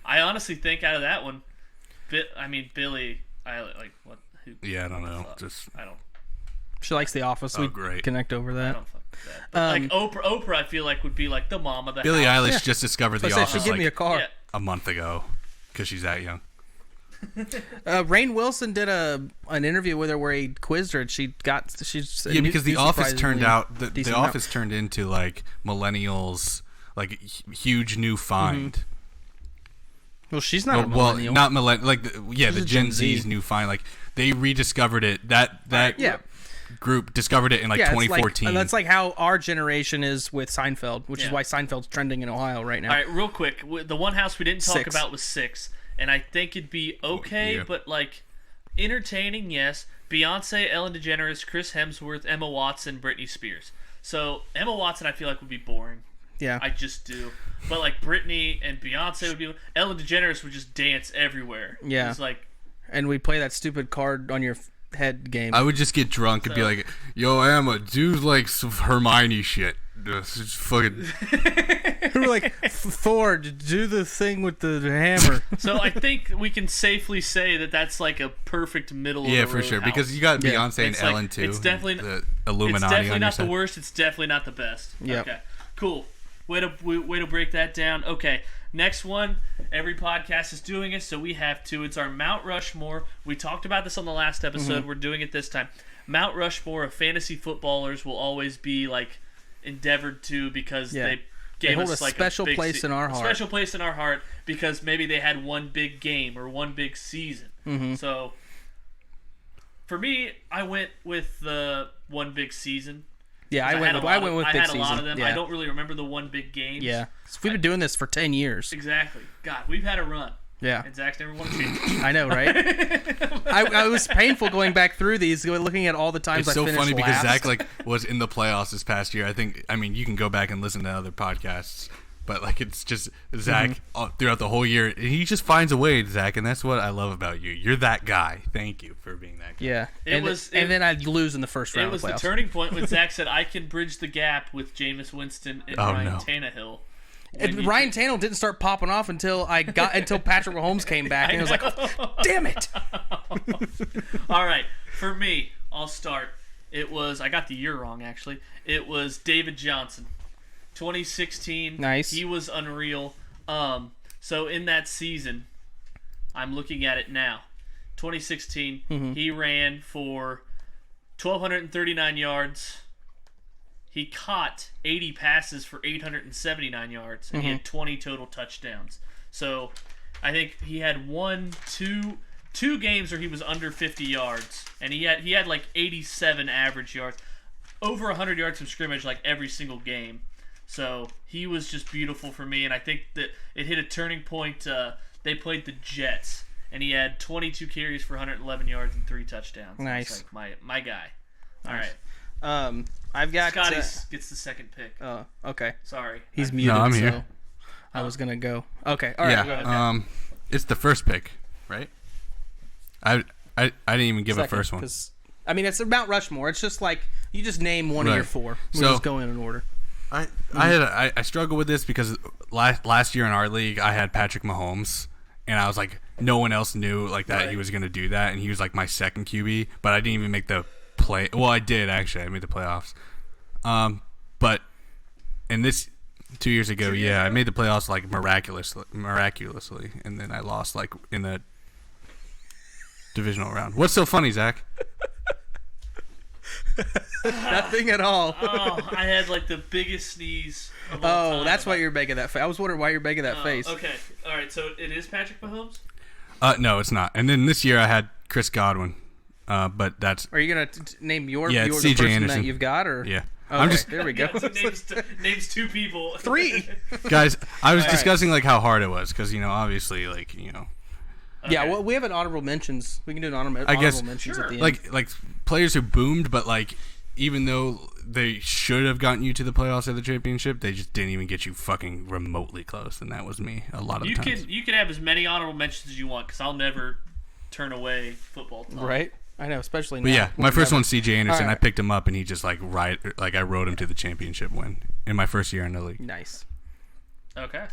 A: I honestly think out of that one, Billy. I like what? Who?
B: Yeah, I don't know. Just
A: I don't.
C: She likes The Office.
B: Oh,
C: We
B: great.
C: connect over
A: I
C: that.
A: don't fuck with that. But, like Oprah, I feel like would be like the mom of the
B: Billie
A: house.
B: Eilish just discovered
C: I
B: The
C: said,
B: Office
C: she'd give me a
B: like
C: car.
A: Yeah.
B: a month ago because she's that young.
C: Rainn Wilson did an interview with her where he quizzed her, and she's
B: Yeah, because The Office turned out the
C: decent amount.
B: Office turned into like millennials, like huge new find.
C: Well, she's not a
B: Well,
C: millennial.
B: not millennial. Like the
C: She's a
B: Gen
C: Gen Z.
B: Z's new find. Like they rediscovered it. That
C: Yeah.
B: group discovered it in like
C: yeah,
B: 2014.
C: It's like, that's like how our generation is with Seinfeld, which is
A: Yeah.
C: why Seinfeld's trending in Ohio right now.
A: All right, real quick. The one house we didn't talk
C: 6.
A: about was 6, and I think it'd be okay,
B: Yeah.
A: but like entertaining, yes. Beyonce, Ellen DeGeneres, Chris Hemsworth, Emma Watson, Britney Spears. So Emma Watson, I feel like would be boring.
C: Yeah.
A: I just do. But like Britney and Beyonce would be. Ellen DeGeneres would just dance everywhere.
C: Yeah.
A: It's like
C: And we play that stupid card on your head game.
B: I would just get drunk and be like, "Yo, Emma, do like some Hermione shit. Just fucking."
C: We were like, Thor, do the thing with the hammer.
A: so. I think we can safely say that that's like a perfect middle.
B: Yeah,
A: of the
B: for
A: road
B: sure.
A: house.
B: Because you got
C: Yeah.
B: Beyonce and
A: It's like-
B: Ellen too.
A: it's definitely-
B: the
A: It's
B: Illuminati
A: definitely
B: on your
A: not the
B: side.
A: worst. It's definitely not the best.
C: Yep.
A: Okay. Cool. Way to break that down. Okay. Next one. Every podcast is doing it, so we have to. It's our Mount Rushmore. We talked about this on the last episode. We're doing it this time. Mount Rushmore of fantasy footballers will always be like endeavored to because
C: Yeah.
A: they gave
C: hold
A: us
C: a
A: like
C: special
A: big
C: place in our
A: a
C: heart.
A: special place in our heart because maybe they had one big game or one big season. So for me, I went with the one big season.
C: Yeah, I
A: had
C: went
A: a
C: with
A: lot
C: big
A: I had
C: season.
A: a lot of them.
C: Yeah.
A: I don't really remember the one big game.
C: Yeah. So we've been doing this for 10 years.
A: Exactly. God, we've had a run.
C: Yeah.
A: And Zach's never won a championship.
C: I know, right? I was painful going back through these, looking at all the times
B: It's
C: I
B: so
C: finished
B: funny because
C: last.
B: Zach like was in the playoffs this past year. I mean, you can go back and listen to other podcasts, but like it's just Zach throughout the whole year. He just finds a way, Zach, and that's what I love about you. You're that guy. Thank you for being that guy.
C: Yeah.
A: It
C: And then I'd lose in the first round
A: It was
C: of
A: the
C: playoffs.
A: turning point when Zach said, I can bridge the gap with Jameis Winston and
B: Oh,
A: Ryan
B: no.
A: Tannehill.
C: And Ryan Tannehill didn't start popping off until Patrick Mahomes came back, and it was like, oh, damn it!
A: All right, for me, I'll start. I got the year wrong, actually. It was David Johnson. 2016.
C: Nice.
A: He was unreal. So in that season, I'm looking at it now. 2016, he ran for 1,239 yards. He caught 80 passes for 879 yards, and he had 20 total touchdowns. So I think he had two games where he was under 50 yards, and he had like 87 average yards, over 100 yards from scrimmage like every single game. So he was just beautiful for me, and I think that it hit a turning point. They played the Jets, and he had 22 carries for 111 yards and 3 touchdowns.
C: Nice.
A: It's like my guy. All right.
C: I've got
A: Scotty gets the second pick.
C: okay.
A: Sorry.
C: He's muted.
B: I'm
C: so
B: here.
C: I was gonna go. Okay. All right.
B: Yeah.
C: Go ahead.
B: It's the first pick, right? I didn't even give a
C: Second,
B: first one.
C: 'cause, I mean, it's Mount Rushmore. It's just like you just name one of your
B: Right.
C: four. We'll
B: So-
C: just go in order.
B: I struggled with this because last year in our league I had Patrick Mahomes, and I was like, no one else knew like that
A: Right.
B: he was gonna do that, and he was like my second QB, but I didn't even make the play. Well, I did actually. I made the playoffs. But in this 2 years ago, yeah, I made the playoffs like miraculously, and then I lost like in the divisional round. What's so funny, Zach?
C: Nothing at all.
A: Oh, I had like the biggest sneeze. Of all
C: Oh,
A: time.
C: that's why you're making that face. I was wondering why you're making that face.
A: Okay, all right. So it is Patrick Mahomes.
B: No, it's not. And then this year I had Chris Godwin, but that's
C: Are you gonna name your
B: Yeah,
C: your
B: it's
C: the
B: C.J.
C: person
B: Anderson.
C: that you've got, or
B: yeah.
C: Okay,
B: I'm just
C: there we go.
A: Yeah, names two people.
C: 3.
B: guys. I was
C: All right.
B: discussing like how hard it was because obviously like
C: Yeah,
A: Okay.
C: well, we have an honorable mentions. We can do an honorable
B: guess-
C: mentions
A: Sure.
C: at the end.
B: like players who boomed, but like even though they should have gotten you to the playoffs or the championship, they just didn't even get you fucking remotely close, and that was me a lot of
A: You
B: times.
A: can have as many honorable mentions as you want because I'll never turn away football talk.
C: right? I know, especially now.
B: But yeah, my
C: when we
B: first
C: have-
B: one's C.J. Anderson.
C: Alright.
B: I picked him up, and he just like I rode him to the championship win in my first year in the league.
C: Nice.
A: Okay.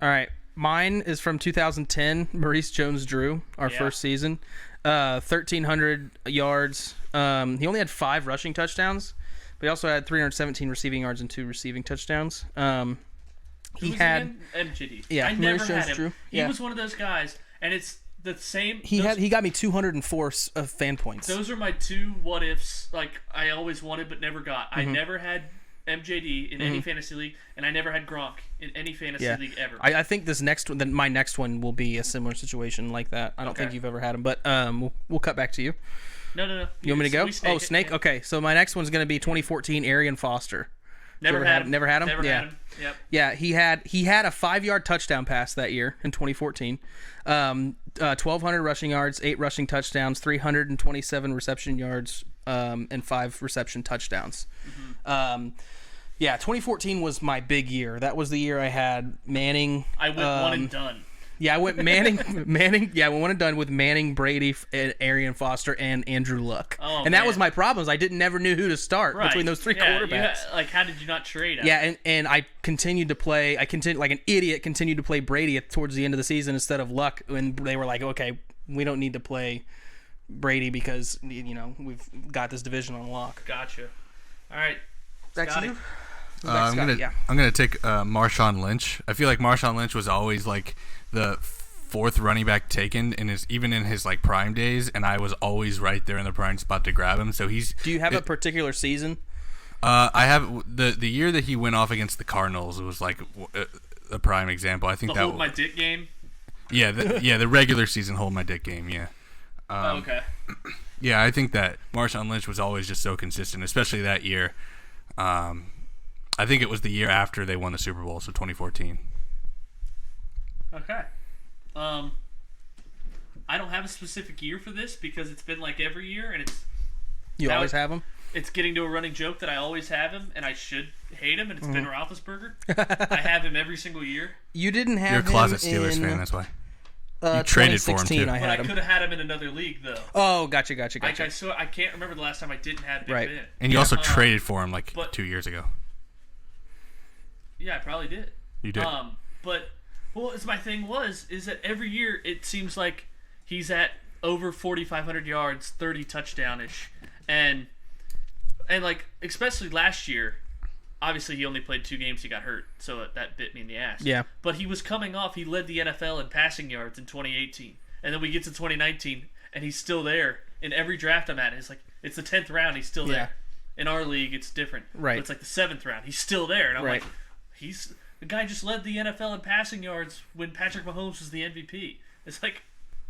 C: All right, mine is from 2010. Maurice Jones-Drew, our
A: Yeah.
C: first season, 1,300 yards. He only had 5 rushing touchdowns, but he also had 317 receiving yards and 2 receiving touchdowns.
A: Who
C: He
A: was
C: had
A: again? MJD.
C: Yeah,
A: I never
C: Maurice
A: had him.
C: Jones-Drew.
A: He
C: Yeah.
A: was one of those guys, and it's the same.
C: he got me 204 fan points.
A: Those are my two what ifs. Like I always wanted but never got.
C: Mm-hmm.
A: I never had MJD in any fantasy league, and I never had Gronk in any fantasy
C: Yeah.
A: league ever.
C: I think this next one, then my next one will be a similar situation like that. I don't think
A: Okay.
C: you've ever had him, but we'll cut back to you.
A: no.
C: You want me to go?
A: We
C: Oh,
A: it.
C: Snake.
A: Yeah.
C: Okay, so my next one's going to be 2014 Arian Foster.
A: Never
C: ever
A: had
C: had-
A: him.
C: never had him?
A: Never
C: Yeah.
A: had him. Yep.
C: Yeah, he had a 5-yard touchdown pass that year in 2014. 1,200 rushing yards, 8 rushing touchdowns, 327 reception yards, and 5 reception touchdowns. Yeah, 2014 was my big year. That was the year I had Manning.
A: I went one and done.
C: Yeah, I went Manning. Yeah, I went one and done with Manning, Brady, and Arian Foster, and Andrew Luck.
A: Oh,
C: and that
A: man.
C: was my problems. I never knew who to start
A: Right.
C: between those 3
A: Yeah,
C: quarterbacks.
A: like, how did you not trade him?
C: Yeah, and I continued to play. I continued like an idiot. Continued to play Brady towards the end of the season instead of Luck. And they were like, "Okay, we don't need to play Brady because we've got this division on lock."
A: Gotcha. All right.
C: Back to
A: Scotty.
C: you.
B: I'm gonna take Marshawn Lynch. I feel like Marshawn Lynch was always like the 4th running back taken even in his like prime days, and I was always right there in the prime spot to grab him. So he's.
C: Do you have a particular season?
B: I have the year that he went off against the Cardinals. It was like a prime example. I think
A: The
B: that.
A: hold my dick game.
B: Yeah, the regular season hold my dick game. Yeah.
A: Okay.
B: Yeah, I think that Marshawn Lynch was always just so consistent, especially that year. I think it was the year after they won the Super Bowl, so 2014.
A: Okay. I don't have a specific year for this because it's been like every year, and
C: You
A: Now
C: always
A: it-
C: have them.
A: it's getting to a running joke that I always have him, and I should hate him, and it's Ben
C: Mm-hmm.
A: Roethlisberger. I have him every single year,
C: You didn't have
B: You're a closet
C: him
B: Steelers
C: in,
B: fan, that's why.
C: You
B: traded for him, too.
C: 2016 I
A: but I
C: had him.
A: could have had him in another league though.
C: Oh, gotcha.
A: Like I can't remember the last time I didn't have Big
C: Right.
A: Ben.
B: And you also traded for him like
A: but-
B: 2 years ago.
A: Yeah, I probably did.
B: You did.
A: But it's my thing is that every year it seems like he's at over 4,500 yards, 30 touchdown-ish, and like especially last year, obviously he only played 2 games, he got hurt, so that bit me in the ass.
C: Yeah.
A: But he was coming off, he led the NFL in passing yards in 2018, and then we get to 2019, and he's still there. In every draft I'm at, it's like it's the 10th round, he's still there.
C: Yeah.
A: In our league, it's different.
C: Right.
A: But it's like the 7th round, he's still there, and I'm
C: Right.
A: like, the guy just led the NFL in passing yards when Patrick Mahomes was the MVP. It's like,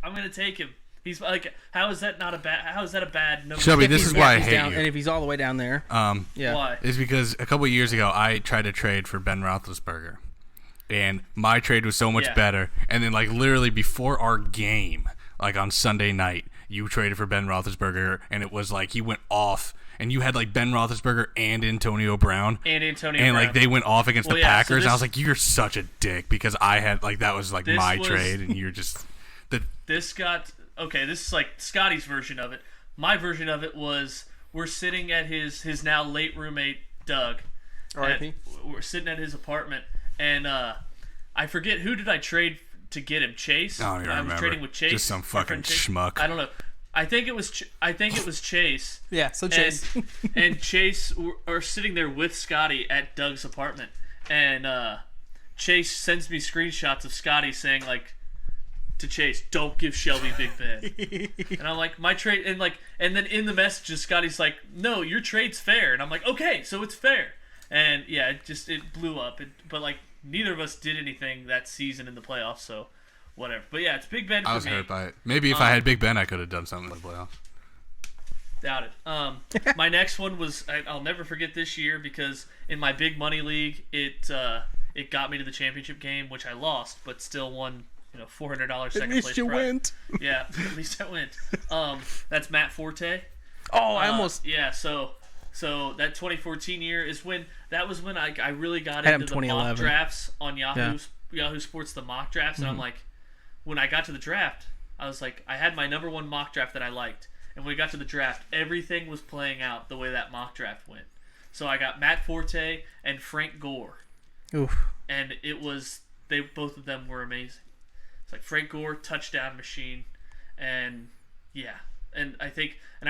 A: I'm gonna take him. He's like, how is that a bad number?
B: Shelby,
C: If
B: this
C: he's-
B: is why I
C: if he's
B: hate
C: down,
B: you.
C: And if he's all the way down there, yeah.
A: Why?
B: Is because a couple of years ago I tried to trade for Ben Roethlisberger, and my trade was so much
A: Yeah.
B: better. And then like literally before our game, like on Sunday night, you traded for Ben Roethlisberger, and it was like he went off, and you had like Ben Roethlisberger and Antonio Brown.
A: And Antonio
B: And
A: Brown.
B: like they went off against
A: Well,
B: the
A: yeah, so
B: Packers, and I
A: this-
B: was like, "You're such a dick," because I had like that was like
A: This
B: my
A: was-
B: trade, and you're just the
A: This got okay, this is like Scotty's version of it. My version of it was we're sitting at his now late roommate Doug.
C: R.I.P.
A: We're sitting at his apartment, and I forget who did I trade to get him. Chase.
B: I don't even remember.
A: was trading with Chase.
B: Just some
A: my
B: fucking
A: friend Chase.
B: schmuck.
A: I don't know. I think it was Chase.
C: Yeah, so Chase.
A: And Chase are sitting there with Scotty at Doug's apartment, and Chase sends me screenshots of Scotty saying like to Chase, "Don't give Shelby Big Ben," and I'm like, "My trade," and then in the messages, Scotty's like, "No, your trade's fair," and I'm like, "Okay, so it's fair," and yeah, it blew up, but like neither of us did anything that season in the playoffs, so whatever. But yeah, it's Big Ben for me.
B: I was hurt by it. Maybe if I had Big Ben, I could have done something in the playoffs.
A: Doubt it. My next one was I'll never forget this year because in my big money league it got me to the championship game, which I lost, but still won $400 second place.
C: At least you
A: prize.
C: went.
A: Yeah, at least I went. That's Matt Forte.
C: Oh, I almost
A: yeah. So that 2014 year is when I really got
C: Had
A: into
C: him
A: the mock
C: 2011.
A: drafts on Yahoo Sports, the mock drafts, and I'm like, when I got to the draft, I was like, I had my number one mock draft that I liked. And when we got to the draft, everything was playing out the way that mock draft went. So I got Matt Forte and Frank Gore.
C: Oof.
A: And both of them were amazing. It's like Frank Gore, touchdown machine. And yeah. And I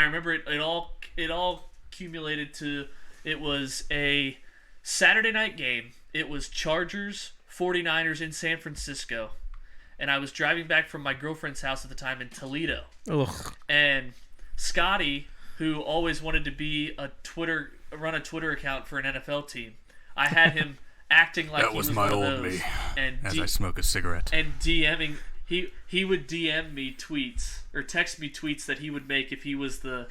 A: remember it all accumulated to, it was a Saturday night game. It was Chargers, 49ers in San Francisco. And I was driving back from my girlfriend's house at the time in Toledo.
C: Ugh.
A: And Scotty, who always wanted to run a Twitter account for an NFL team, I had him acting like
B: That
A: he
B: was
A: was
B: my
A: one of
B: old
A: those,
B: me.
A: and
B: As I smoke a cigarette.
A: and DMing. He would DM me tweets or text me tweets that he would make if he was the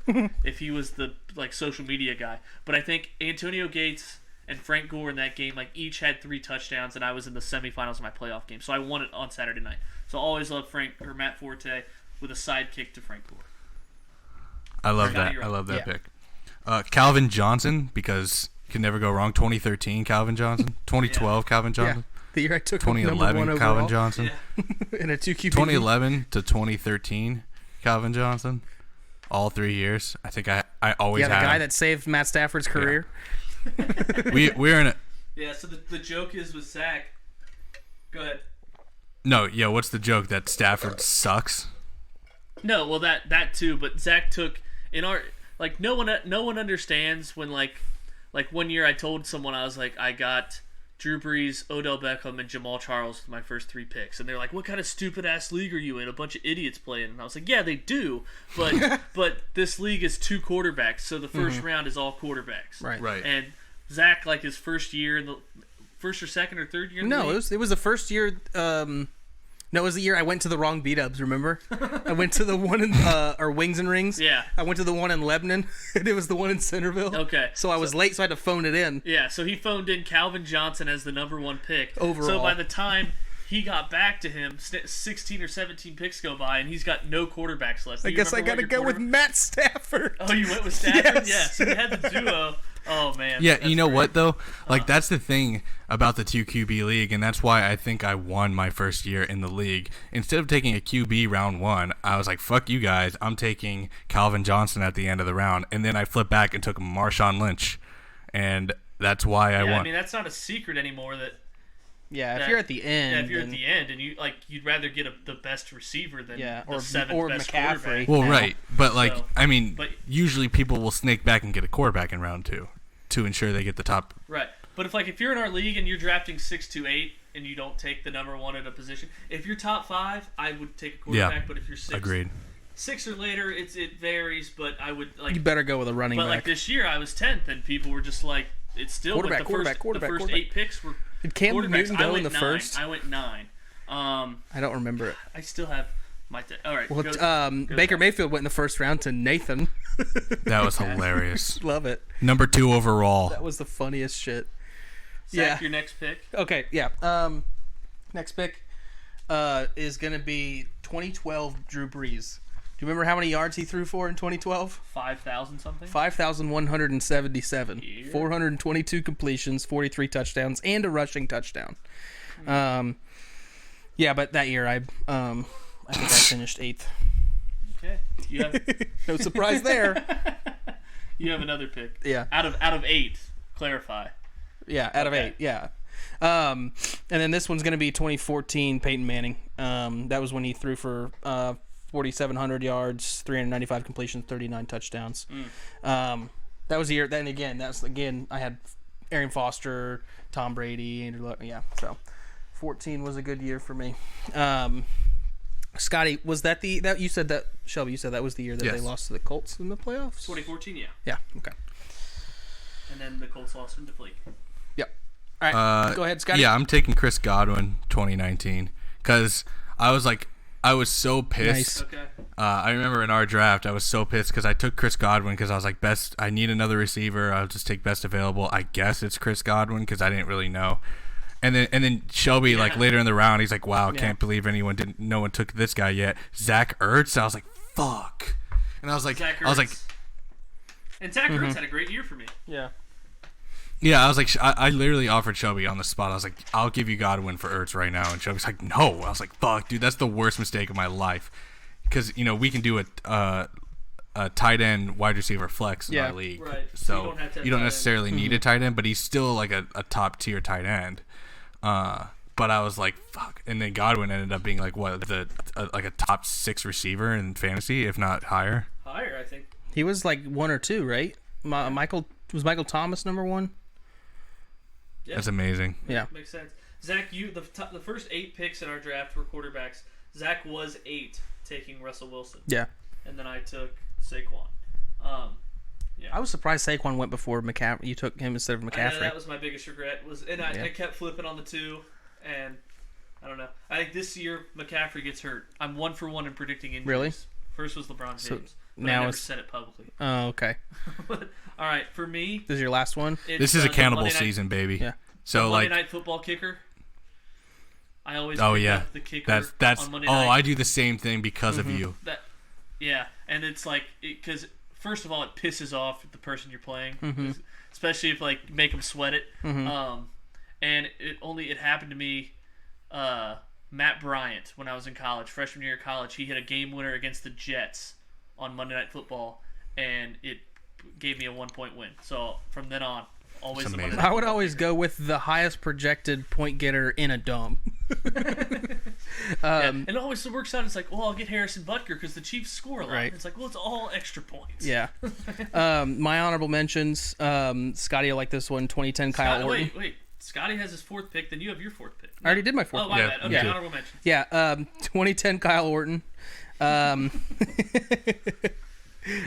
A: like social media guy. But I think Antonio Gates and Frank Gore in that game each had 3 touchdowns, and I was in the semifinals of my playoff game, so I won it on Saturday night. So I always loved Matt Forte with a sidekick to Frank Gore.
B: I love
A: Scotty,
B: that.
A: you're
B: I
A: up.
B: love that
C: Yeah.
B: pick. Calvin Johnson, because you can never go wrong. 2013 Calvin Johnson. 2012 Calvin
C: Yeah.
B: Johnson.
C: The year I took him number
B: 2011
C: one
B: Calvin
C: overall
B: Johnson.
C: in a 2 QB.
B: 2011 to 2013 Calvin Johnson. All 3 years. I think I always
C: Yeah, the
B: had
C: guy
B: him.
C: that saved Matt Stafford's career.
B: We're in a
A: Yeah, so the joke is with Zach. Go ahead.
B: no. Yeah, what's the joke that Stafford sucks?
A: No, well that too, but Zach took in our no one understands when like 1 year I told someone I was like I got Drew Brees, Odell Beckham, and Jamal Charles with my first 3 picks, and they're like, "What kind of stupid ass league are you in? A bunch of idiots playing." And I was like, "Yeah, they do, but this league is 2 quarterbacks, so the first round is all quarterbacks."
C: Right.
A: And Zach his first year in the first or second or third year. In the
C: No,
A: league?
C: it was the first year. No, it was the year I went to the wrong beat-ups, remember? I went to the one in, or Wings and Rings.
A: Yeah.
C: I went to the one in Lebanon, and it was the one in Centerville.
A: Okay.
C: So I was late, so I had to phone it in.
A: Yeah, so he phoned in Calvin Johnson as the number 1 pick.
C: Overall.
A: So by the time he got back to him, 16 or 17 picks go by, and he's got no quarterbacks left.
C: I
A: Do you
C: guess I
A: remember
C: got to
A: what
C: go
A: your
C: with
A: quarterback-
C: Matt Stafford.
A: Oh, you went with Stafford?
C: Yes.
A: Yeah, so you had the duo. Oh, man.
B: Yeah,
A: that's
B: you know
A: great.
B: what though? Like that's the thing about the 2 QB league, and that's why I think I won my first year in the league. Instead of taking a QB round 1, I was like, "Fuck you guys! I'm taking Calvin Johnson at the end of the round," and then I flipped back and took Marshawn Lynch, and that's why I
A: Yeah,
B: won.
A: I mean, that's not a secret anymore that
C: Yeah, if
A: that-
C: you're at the end.
A: yeah, if you're at
C: then-
A: the end and you'd rather get the best receiver than
C: Yeah,
A: the
C: or
A: 7th best
C: McCaffrey.
A: quarterback.
B: well,
C: now.
B: right, but like
A: So,
B: I mean,
A: but-
B: usually people will snake back and get a quarterback in round 2 to ensure they get the top.
A: Right. But if you're in our league and you're drafting 6 to 8 and you don't take the number 1 at a position, if you're top 5, I would take a quarterback.
B: Yeah,
A: But if you're 6,
B: Agreed.
A: 6 or later, it varies. But I would like.
C: You better go with a running
A: But
C: back.
A: like this year, I was 10th, and people were just like, it's still
C: Quarterback,
A: but the
C: quarterback,
A: first,
C: quarterback,
A: the first
C: quarterback.
A: 8 picks were
C: Did Cam
A: quarterbacks.
C: Newton
A: I
C: go in
A: went
C: the
A: 9.
C: first?
A: I went 9.
C: I don't remember it.
A: I still have my. All right.
C: Well,
A: go
C: Baker
A: Zach.
C: Mayfield went in the first round to Nathan.
B: That was hilarious.
C: Love it.
B: Number 2 overall.
C: That was the funniest shit.
A: Zach,
C: yeah.
A: your next pick.
C: Okay, yeah. Next pick is going to be 2012 Drew Brees. Do you remember how many yards he threw for in 2012?
A: 5,000 something.
C: 5,177.
A: Yeah.
C: 422 completions, 43 touchdowns, and a rushing touchdown. Yeah, but that year I think I finished 8th.
A: You have
C: No surprise there.
A: you have another pick.
C: Yeah.
A: Out of 8, clarify.
C: Yeah, out of
A: Okay.
C: 8. Yeah. And then this one's going to be 2014 Peyton Manning. That was when he threw for 4,700 yards, 395 completions, 39 touchdowns. That was the year. Then again, I had Aaron Foster, Tom Brady, Andrew Luck. Yeah, so 14 was a good year for me. Scotty, was that you said that, Shelby, you said that was the year that
B: Yes.
C: they lost to the Colts in the playoffs?
A: 2014, yeah.
C: Yeah, okay.
A: And then the Colts lost him to Fleek.
C: Yep. All right, go ahead, Scotty.
B: Yeah, I'm taking Chris Godwin 2019 because I was so pissed.
C: Nice.
A: Okay.
B: I remember in our draft, I was so pissed because I took Chris Godwin because I was like, I need another receiver. I'll just take best available. I guess it's Chris Godwin because I didn't really know. And then Shelby, like later in the round, he's like, wow, can't believe no one took this guy yet. Zach Ertz. I was like, fuck. And I was like,
A: Zach Ertz. And Zach Ertz had a great year for me.
C: Yeah.
B: yeah, I was like, I literally offered Shelby on the spot. I was like, I'll give you Godwin for Ertz right now. And Shelby's like, no. I was like, fuck, dude, that's the worst mistake of my life. Because, we can do a tight end wide receiver flex in our league.
A: Right.
B: So
A: You don't
B: necessarily need a tight end, but he's still like a top tier tight end. But I was like, fuck. And then Godwin ended up being like like a top 6 receiver in fantasy, if not higher.
A: Higher, I think.
C: He was like 1 or 2, right? Michael Thomas number 1?
A: Yeah.
B: That's amazing.
C: Yeah.
A: Makes sense. Zach, the first 8 picks in our draft were quarterbacks. Zach was 8, taking Russell Wilson.
C: Yeah.
A: And then I took Saquon.
C: I was surprised Saquon went before McCaffrey. You took him instead of
A: I know
C: McCaffrey.
A: that was my biggest regret. I kept flipping on the 2, and I don't know. I think this year McCaffrey gets hurt. I'm 1 for 1 in predicting injuries.
C: Really?
A: First was LeBron James.
C: So
A: but
C: now
A: I never
C: it's-
A: said it publicly.
C: Oh, okay.
A: But, all right, for me,
C: This is your last one?
B: This is a
A: the
B: cannibal
A: Monday night-
B: season, baby.
C: Yeah.
B: So
A: Monday
B: like,
A: Night Football kicker. I always
B: oh
A: pick
B: yeah,
A: up the kicker
B: that's.
A: on Monday
B: Oh,
A: night.
B: I do the same thing because of you.
A: Yeah, and it's like because first of all, it pisses off the person you're playing, especially if like make them sweat it. And it happened to me. Matt Bryant, when I was in college, freshman year of college, he hit a game winner against the Jets on Monday Night Football, and it gave me a 1-point win. So from then on, always
B: That's
A: the Monday
B: amazing.
A: Night
C: I would
A: Football
C: always go with the highest projected point getter in a dome.
A: Yeah, and it always works out. It's like, well, I'll get Harrison Butker because the Chiefs score a lot.
C: Right.
A: It's like, well, it's all extra points.
C: Yeah. My honorable mentions, Scotty, I like this one, 2010 Kyle Orton.
A: Wait. Scotty has his 4th pick, then you have your 4th pick.
C: I already did my 4th.
A: Oh, my
B: Yeah,
A: bad.
B: me
A: Okay,
B: too.
A: honorable mentions.
C: Yeah, 2010 Kyle Orton. And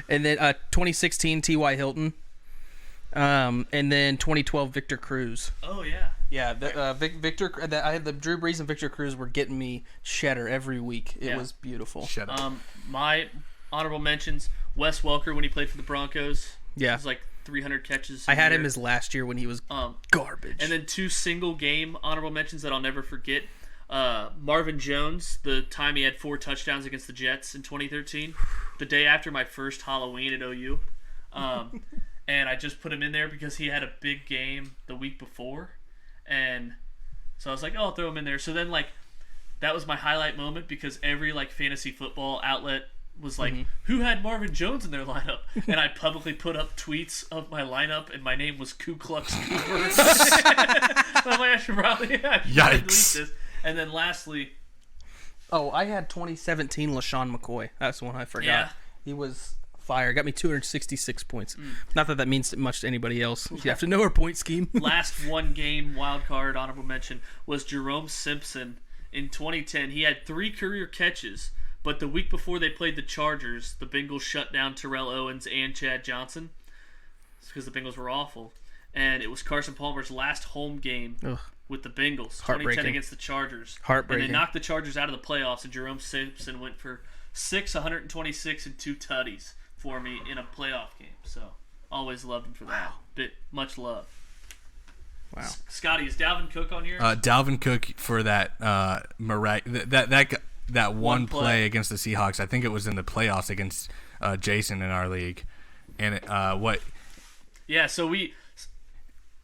C: then 2016 T.Y. Hilton. And then 2012 Victor Cruz.
A: Oh, yeah.
C: Yeah, Victor. I had the Drew Brees and Victor Cruz were getting me cheddar every week. It
A: Yeah.
C: was beautiful.
B: Shut up.
A: My honorable mentions, Wes Welker when he played for the Broncos.
C: Yeah.
A: It was like 300 catches.
C: I had
A: a
C: him
A: year.
C: as last year when he was garbage.
A: And then 2 single game honorable mentions that I'll never forget. Marvin Jones, the time he had 4 touchdowns against the Jets in 2013, the day after my first Halloween at OU. And I just put him in there because he had a big game the week before. And so I was like, oh, I'll throw him in there. So then, like, that was my highlight moment because every, like, fantasy football outlet was like, who had Marvin Jones in their lineup? And I publicly put up tweets of my lineup, and my name was Ku Klux Cooper. I'm like, I should probably delete
B: Yikes.
A: this. And then lastly,
C: I had 2017 LaShawn McCoy. That's the one I forgot.
A: Yeah.
C: He was fire. Got me 266 points. Not that means much to anybody else. You have to know our point scheme.
A: last 1 game wild card honorable mention was Jerome Simpson in 2010. He had 3 career catches, but the week before they played the Chargers, the Bengals shut down Terrell Owens and Chad Johnson because the Bengals were awful. And it was Carson Palmer's last home game with the Bengals, 2010
C: Heartbreaking.
A: against the Chargers.
C: Heartbreaking.
A: And they knocked the Chargers out of the playoffs, and Jerome Simpson went for 126, and 2 tutties for me in a playoff game. So always loved him for that. Much love.
C: Wow.
A: Scotty, is Dalvin Cook on yours?
B: Dalvin Cook for that that one play against the Seahawks. I think it was in the playoffs against Jason in our league. And what?
A: Yeah, so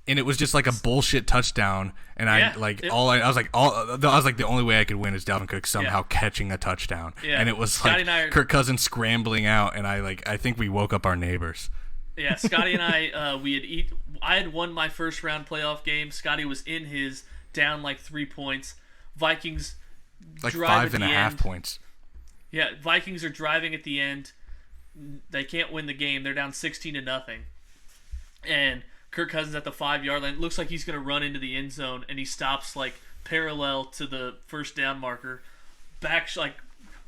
B: and it was just like a bullshit touchdown. And I was like the only way I could win is Dalvin Cook somehow catching a touchdown.
A: Yeah.
B: And it was
A: Scotty
B: like
A: and I
B: Kirk Cousins scrambling out, and I think we woke up our neighbors.
A: Yeah, Scotty and I, I had won my first round playoff game. Scotty was in his down like 3 points. Vikings
B: Like
A: drive
B: 5.5 points.
A: Yeah, Vikings are driving at the end. They can't win the game. They're down 16-0. And Kirk Cousins at the 5-yard line. Looks like he's going to run into the end zone, and he stops like parallel to the first down marker.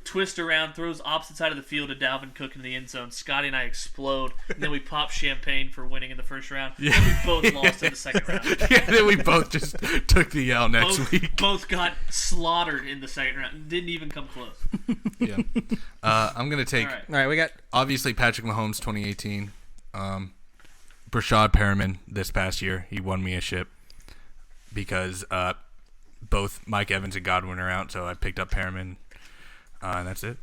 A: Twist around, throws opposite side of the field to Dalvin Cook in the end zone. Scotty and I explode, and then we pop champagne for winning in the first round. Yeah. Then we both lost in the second round.
B: Yeah, then we both just took the L next week.
A: Both got slaughtered in the second round. Didn't even come close.
B: Yeah. I'm going to take,
A: All
C: All right, we got
B: obviously, Patrick Mahomes 2018. Brashad Perriman this past year. He won me a ship because both Mike Evans and Godwin are out, so I picked up Perriman. And that's it.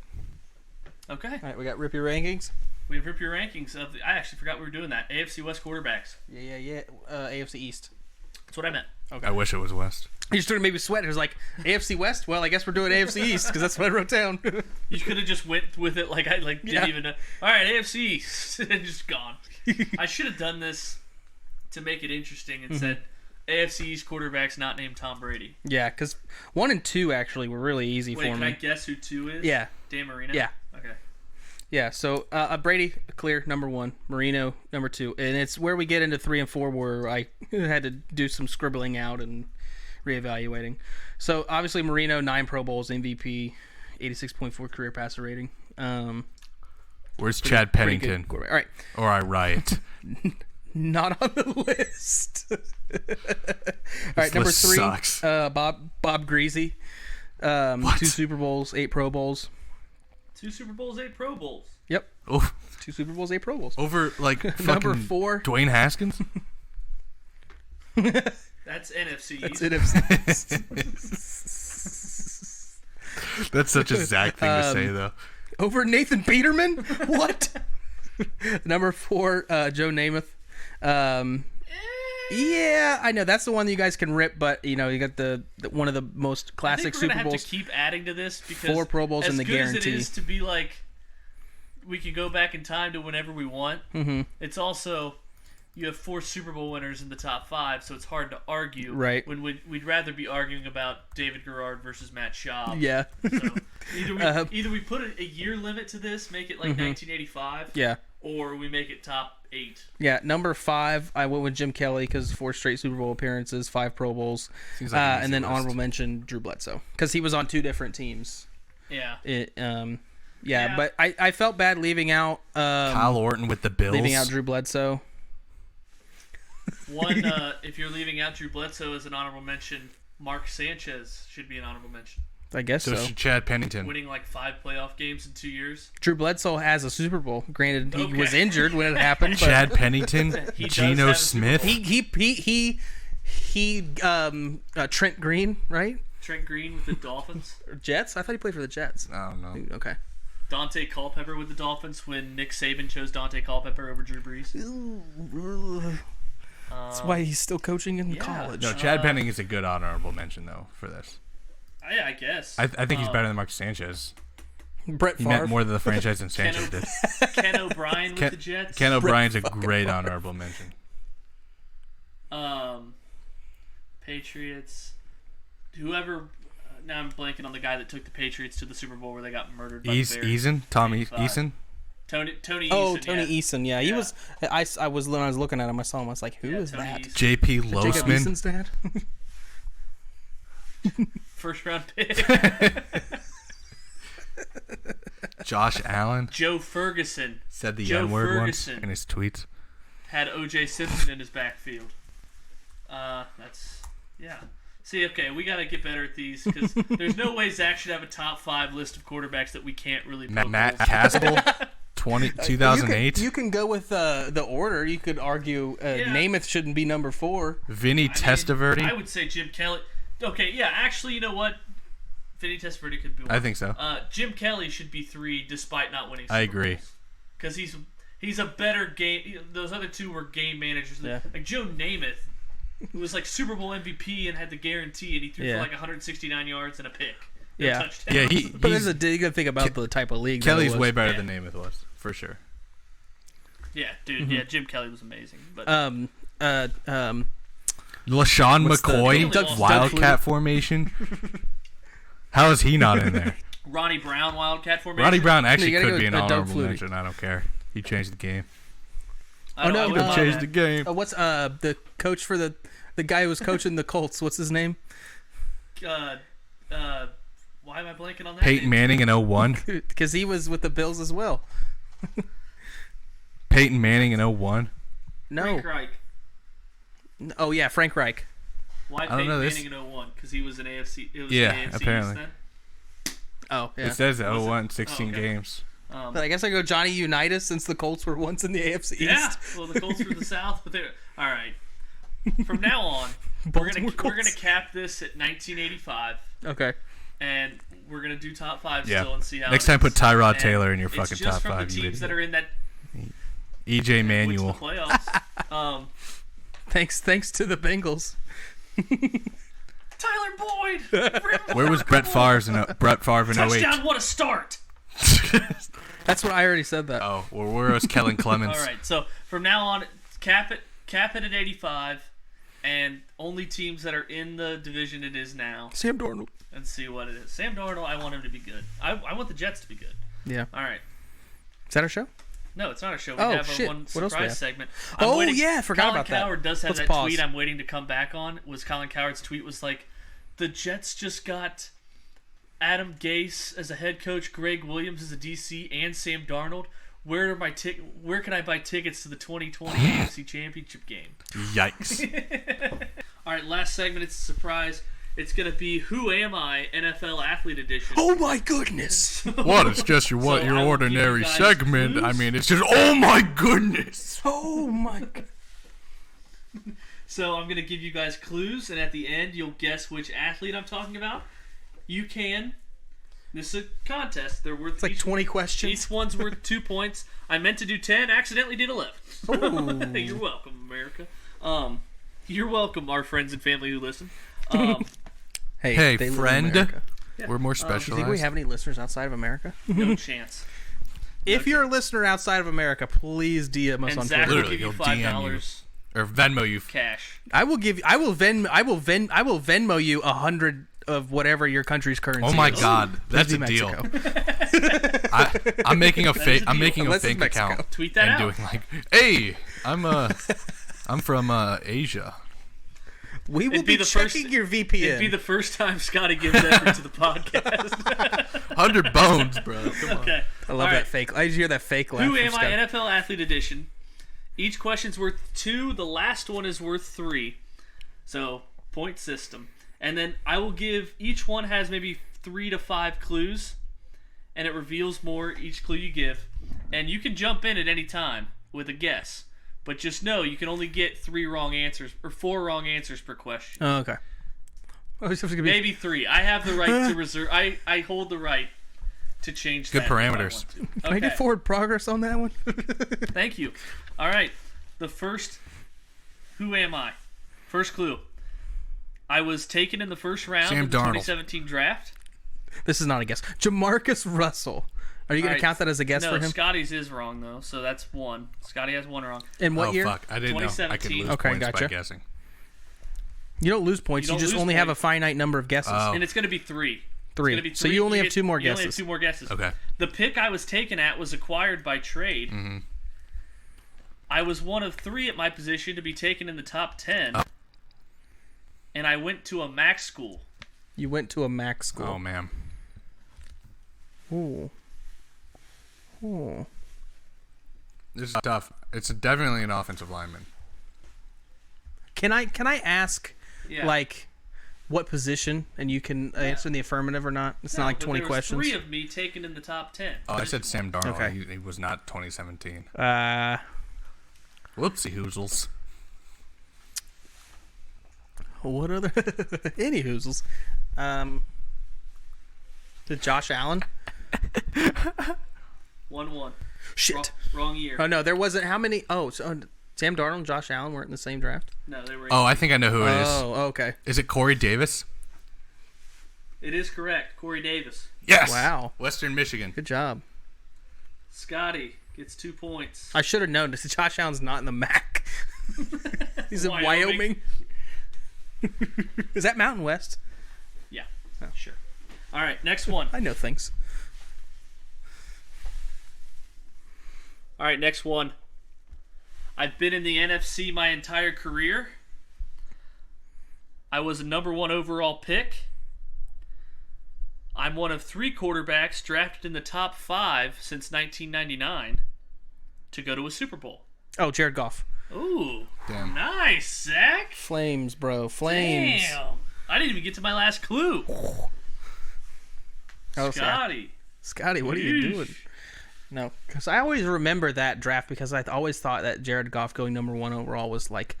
A: Okay.
C: all right, we got rip your rankings.
A: We have your rankings of I actually forgot we were doing that. AFC West quarterbacks.
C: Yeah. AFC East.
A: That's what I meant.
C: Okay.
B: I wish it was West.
C: You just started maybe sweat. It was like AFC West. Well, I guess we're doing AFC East because that's what I wrote down.
A: You could have just went with it like I didn't
C: Yeah.
A: even know. All right, AFC East. And just gone. I should have done this to make it interesting and said AFC East quarterbacks not named Tom Brady.
C: Yeah, because 1 and 2 actually were really easy
A: Wait,
C: for
A: can
C: me.
A: I guess who 2 is?
C: Yeah.
A: Dan Marino?
C: Yeah.
A: Okay.
C: Yeah, so Brady, clear, number 1. Marino, number 2. And it's where we get into 3 and 4 where I had to do some scribbling out and reevaluating. So, obviously, Marino, 9 Pro Bowls, MVP, 86.4 career passer rating.
B: Where's Chad
C: Pretty good
B: Pennington?
C: quarterback. All right,
B: Or I riot.
C: not on the list. All right, number
B: list
C: 3,
B: sucks.
C: Bob Greasy. 2 Super Bowls, 8 Pro Bowls.
A: 2 Super Bowls, 8 Pro Bowls.
C: Yep,
B: Oh,
C: 2 Super Bowls, 8 Pro Bowls.
B: over like fucking
C: Number 4.
B: Dwayne Haskins?
A: That's NFC
C: That's
A: East.
C: NFC.
B: That's such a Zach thing to say, though.
C: Over Nathan Peterman? What? Number 4, Joe Namath. Yeah, I know that's the one that you guys can rip, but you got the one of the most
A: I
C: classic
A: think we're
C: Super
A: gonna
C: Bowls.
A: have to keep adding to this because
C: 4 Pro Bowls
A: as
C: and the
A: good as it
C: guarantee.
A: is to be like we can go back in time to whenever we want. Mm-hmm. It's also you have 4 Super Bowl winners in the top 5, so it's hard to argue.
C: Right.
A: When we'd rather be arguing about David Garrard versus Matt Schaub.
C: Yeah.
A: So either we put a year limit to this, make it like 1985.
C: Yeah.
A: Or we make it top 8.
C: Yeah, number 5, I went with Jim Kelly because 4 straight Super Bowl appearances, 5 Pro Bowls,
B: Seems like an easy
C: and then
B: list.
C: honorable mention Drew Bledsoe because he was on 2 different teams.
A: Yeah.
C: Yeah, but I felt bad leaving out
B: Kyle Orton with the Bills.
C: leaving out Drew Bledsoe.
A: One, if you're leaving out Drew Bledsoe as an honorable mention, Mark Sanchez should be an honorable mention.
C: I guess
B: So
C: so.
B: should Chad Pennington.
A: Winning like 5 playoff games in 2 years.
C: Drew Bledsoe has a Super Bowl. Granted, he
A: Okay.
C: was injured when it happened. But
B: Chad Pennington,
A: He does
B: Geno
A: have a Super
B: Smith.
C: he Trent Green, right?
A: Trent Green with the Dolphins.
C: Or Jets? I thought he played for the Jets.
B: I don't know.
C: Okay.
A: Dante Culpepper with the Dolphins when Nick Saban chose Dante Culpepper over Drew Brees.
C: That's why he's still coaching in
A: yeah.
C: college.
B: No, Chad Pennington is a good honorable mention though for this.
A: I guess.
B: I think he's better than Marcus Sanchez.
C: Brett
B: He
C: Favre.
B: meant more than the franchise than Sanchez did.
A: Ken O'Brien with the Jets.
B: Ken O'Brien's a great honorable mention.
A: Patriots. Whoever. Now I'm blanking on the guy that took the Patriots to the Super Bowl where they got murdered by the Bears.
B: Eason, Tom
A: 85.
B: Eason.
A: Tony Eason.
C: Oh, Tony
A: yeah.
C: Eason. Yeah, he
A: Yeah.
C: was. I was when I was looking at him, I saw him. I was like, who is
A: Tony
C: that?
A: Eason.
B: J.P.
C: Jacob
B: Losman.
C: Eason's dad.
A: First round pick.
B: Josh Allen
A: Joe Ferguson
B: said the
A: Joe
B: N-word once
A: Ferguson.
B: in his tweets.
A: had O.J. Simpson in his backfield. Yeah. See, okay, we got to get better at these because there's no way Zach should have a top 5 list of quarterbacks that we can't really poke
B: Matt
A: holes in.
B: Caspel, 2008.
C: You can go with the order. You could argue Namath shouldn't be number 4.
B: Vinny Testaverde.
A: I would say Jim Kelly. Okay, yeah, actually, you know what? Vinny Testaverde could be 1.
B: I think so.
A: Jim Kelly should be 3 despite not winning Super
B: I agree.
A: Because he's a better game. Those other 2 were game managers.
C: Yeah.
A: Like Joe Namath who was like Super Bowl MVP and had the guarantee, and he threw
C: Yeah.
A: for like 169 yards and a pick.
C: Yeah.
A: Touchdown.
B: Yeah,
C: But there's a good thing about the type of league. that it
B: Kelly's
C: was.
B: way better
A: Yeah.
B: than Namath was, for sure.
A: Yeah, dude. Yeah, Jim Kelly was amazing. But
C: Um.
B: LaShawn
C: What's the-
B: McCoy,
A: Doug
B: Wildcat formation. How is he not in there?
A: Ronnie Brown, Wildcat formation.
B: Ronnie Brown actually
C: You gotta
B: could
C: go
B: be an
C: Doug
B: honorable
C: Flutie.
B: mention. I don't care. He changed the game.
A: I know,
C: no,
A: I would
C: no.
A: love
B: Changed
A: that.
B: the game.
C: What's the coach for the guy who was coaching the Colts? What's his name?
A: Why am I blanking on that?
B: Peyton Manning in 01.
C: Because he was with the Bills as well.
B: Peyton Manning in 01.
C: No.
A: Frank Reich.
C: Oh yeah, Frank Reich.
A: Why
B: don't
A: Peyton
B: know this.
A: Manning in 01? Because he was an AFC. It was
B: Yeah,
A: an AFC
B: apparently.
A: East then.
C: Oh yeah.
B: It says
A: Was it?
B: 01, 16
A: Oh, okay.
B: games.
C: But I guess I go Johnny Unitas since the Colts were once in the AFC East.
A: Yeah. Well, the Colts were the South, but they're all right. From now on, we're gonna
C: Colts.
A: cap this at 1985,
C: Okay.
A: and we're gonna do top five
B: Yeah.
A: still and see how.
B: Next
A: it
B: time, put
A: is.
B: Tyrod
A: And
B: Taylor in your
A: it's
B: fucking
A: just
B: top
A: from
B: five.
A: the
B: You
A: teams that
B: idiot.
A: are in that
B: EJ
A: which
B: Manuel.
A: the playoffs.
C: Thanks to the Bengals.
A: Tyler Boyd.
B: Where was Brett Favre in 08?
A: Touchdown! What a start!
C: That's what I already said that.
B: Oh, well, where was Kellen Clemens?
A: All right. So from now on, cap it at 85, and only teams that are in the division it is now,
C: Sam Darnold.
A: and see what it is. Sam Darnold, I want him to be good. I want the Jets to be good.
C: Yeah.
A: All right.
C: Is that our show?
A: No, it's not a show. We
C: Oh,
A: have
C: shit.
A: one
C: What else we
A: surprise
C: have?
A: segment.
C: Oh, yeah, I forgot
A: Colin
C: about that.
A: Cowherd does have
C: Let's
A: that
C: pause.
A: tweet I'm waiting to come back on. Was Colin Cowherd's tweet was like, the Jets just got Adam Gase as a head coach, Greg Williams as a DC, and Sam Darnold. Where can I buy tickets to the 2020 AFC Championship game?
B: Yikes.
A: All right, last segment. It's a surprise. It's gonna be Who Am I? NFL Athlete Edition.
C: Oh my goodness.
B: What? It's just your
A: So I will give you
B: ordinary
A: guys
B: segment.
A: clues.
B: I mean, it's just, oh my goodness.
C: Oh my god.
A: So I'm gonna give you guys clues, and at the end you'll guess which athlete I'm talking about. You can. This is a contest. They're worth
C: It's like 20 questions.
A: Each one's worth 2 points. I meant to do 10, accidentally did 11. You're welcome, America. You're welcome, our friends and family who listen.
B: Hey,
C: they live in
B: friend.
C: America.
B: We're more
C: Do you think we
B: specialized.
C: have any listeners outside of America?
A: No chance.
C: If you're a listener outside of America, please DM us
A: And
C: on
A: Zach will
C: Twitter.
A: give you
B: Literally, he'll DM
A: $5
B: Or Venmo you.
A: cash.
C: I will Venmo you 100 of whatever your country's currency.
B: Oh my
C: is.
B: God, that's a
C: Maybe
B: deal.
C: Mexico.
B: I'm making a fake.
A: a
B: I'm
A: deal.
B: making a
C: Unless it's
B: fake
C: Mexico.
B: account
A: Tweet that
B: and
A: out.
B: doing like, hey, I'm from Asia.
C: We will
A: It'd be
C: be
A: the
C: checking
A: first-
C: your VPN.
A: It'd be the first time Scotty gives effort to the podcast.
B: 100 bones, bro. Come on.
A: Okay.
C: I love
A: All
C: that
A: right.
C: fake. I just hear that fake laugh.
A: Who
C: from
A: am
C: Scott.
A: I? NFL Athlete Edition. Each question's worth 2. The last one is worth 3. So, point system. And then I will give, each one has maybe 3 to 5 clues, and it reveals more each clue you give. And you can jump in at any time with a guess. But just know you can only get 3 wrong answers, or 4 wrong answers per question.
C: Oh, okay. Oh, it's gonna be
A: Maybe 3. I have the right to reserve, I hold the right to change
B: Good
A: that if I
B: parameters.
A: want to.
C: Can I
A: Okay.
C: get forward progress on that one?
A: Thank you. All right. The first, who am I? First clue. I was taken in the first round
B: Sam
A: of the
B: Darnold.
A: 2017 draft.
C: This is not a guess. Jamarcus Russell. Are you going
A: All
C: to
A: right.
C: count that as a guess
A: No,
C: for him?
A: Scotty's is wrong, though, so that's 1. Scotty has 1 wrong.
C: In what
B: Oh
C: year?
B: fuck! I didn't know. I could
A: 2017.
B: lose
C: Okay,
B: points
C: gotcha.
B: by guessing.
C: You don't lose points.
A: You
C: You,
A: don't
C: just
A: lose
C: only have a
A: points.
C: finite number of guesses.
B: Oh.
A: And it's going to be 3. It's
C: 3.
A: gonna be
C: So you only have
A: get-
C: 2 more
A: You only have
C: guesses.
A: 2 more guesses.
B: Okay.
A: The pick I was taken at was acquired by trade.
B: Mm-hmm.
A: I was one of 3 at my position to be taken in the top 10. And I went to a MAC school.
C: You went to a MAC
B: Oh
C: school.
B: man.
C: Ooh. Ooh.
B: This is tough. It's definitely an offensive lineman.
C: Can I ask,
A: Yeah.
C: like, what position, and you can answer in the affirmative or not? It's
A: No,
C: not like
A: but
C: 20
A: there was
C: questions.
A: 3 of me taken in the top 10.
B: Oh, I said Sam Darnold.
C: Okay.
B: He was not 2017. Whoopsie hoozles.
C: What other? Any hoozles. Did Josh Allen?
A: 1-1.
C: Shit.
A: Wrong year.
C: Oh no, there wasn't. How many? Oh, so Sam Darnold and Josh Allen weren't in the same draft?
A: No, they were.
B: Oh, I think I know who it is.
C: Oh, okay.
B: Is it Corey Davis?
A: It is correct. Corey Davis.
B: Yes.
C: Wow.
B: Western Michigan.
C: Good job.
A: Scotty gets 2 points.
C: I should have known this. Josh Allen's not in the MAC. He's in
A: Wyoming.
C: Wyoming. Is that Mountain West?
A: Yeah, sure. All right, next one.
C: I know things.
A: All right, next one. I've been in the NFC my entire career. I was a number 1 overall pick. I'm one of 3 quarterbacks drafted in the top 5 since 1999 to go to a Super Bowl.
C: Oh, Jared Goff.
A: Ooh,
B: Damn.
A: nice, Zach.
C: Flames, bro. Flames.
A: Damn. I didn't even get to my last clue.
C: Oh, Scotty, what are you
A: Yeesh.
C: doing? No, because I always remember that draft because I always thought that Jared Goff going number 1 overall was like,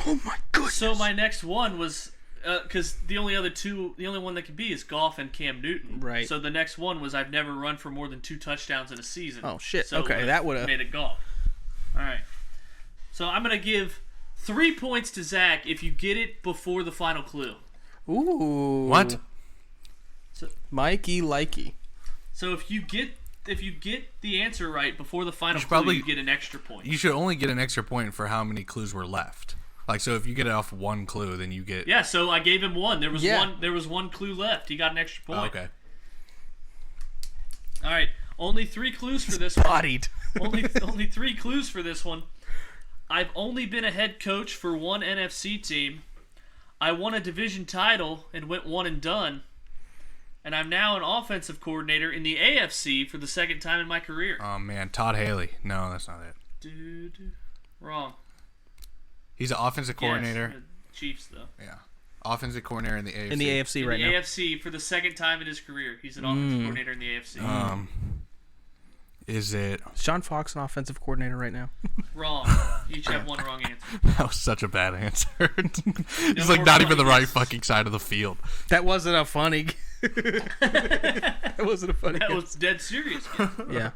C: oh my goodness.
A: So my next one was because the only one that could be is Goff and Cam Newton.
C: Right.
A: So the next one was I've never run for more than 2 touchdowns in a season.
C: Oh, shit.
A: So
C: Okay, that would've-
A: made it Goff. All right. So I'm gonna give 3 points to Zach if you get it before the final clue.
C: Ooh.
B: What?
C: Mikey likey.
A: So if you get the answer right before the final
B: should
A: clue,
B: probably-
A: you get an extra point.
B: You should only get an extra point for how many clues were left. Like, so if you get it off 1 clue, then you get...
A: Yeah, so I gave him 1. There was
C: Yeah.
A: one. There was 1 clue left. He got an extra point.
B: Oh, okay.
A: All right. Only 3 clues for this one.
C: Bodied.
A: only 3 clues for this one. I've only been a head coach for 1 NFC team. I won a division title and went 1 and done. And I'm now an offensive coordinator in the AFC for the 2nd time in my career.
B: Oh, man. Todd Haley. No, that's not it.
A: Dude, wrong.
B: He's an offensive coordinator.
A: Yes, Chiefs though.
B: Yeah. Offensive coordinator in the AFC.
C: In the AFC
A: In
C: right
A: the
C: now.
A: AFC for the 2nd time in his career. He's an offensive coordinator in the AFC.
B: Is it...
C: Is John Fox an offensive coordinator right now?
A: Wrong. You each have 1 wrong answer.
B: That was such a bad answer. He's
A: No
B: like
A: more
B: not even the
A: funny
B: right
A: guesses.
B: fucking side of the field.
C: That wasn't a funny. That wasn't a funny.
A: That
C: guess.
A: was dead serious.
C: Yeah.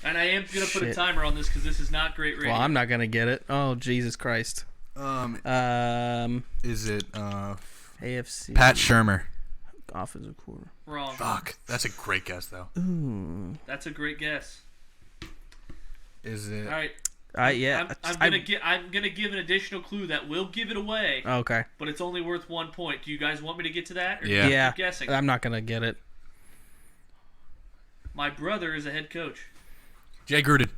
A: And I am going to put a
C: Shit.
A: timer on this because this is not great radio.
C: Well, I'm not gonna get it. Oh Jesus Christ.
B: Is it
C: AFC.
B: Pat Shurmur?
C: Offensive coordinator.
A: Wrong.
B: Fuck. That's a great guess, though.
A: That's a great guess.
B: Is it...
A: All right.
C: Yeah.
A: I'm gonna give an additional clue that will give it away,
C: Okay.
A: but it's only worth 1 point. Do you guys want me to get to that? Or
B: Yeah.
A: keep
C: Yeah.
A: guessing.
C: I'm not gonna get it.
A: My brother is a head coach.
B: Jay Gruden.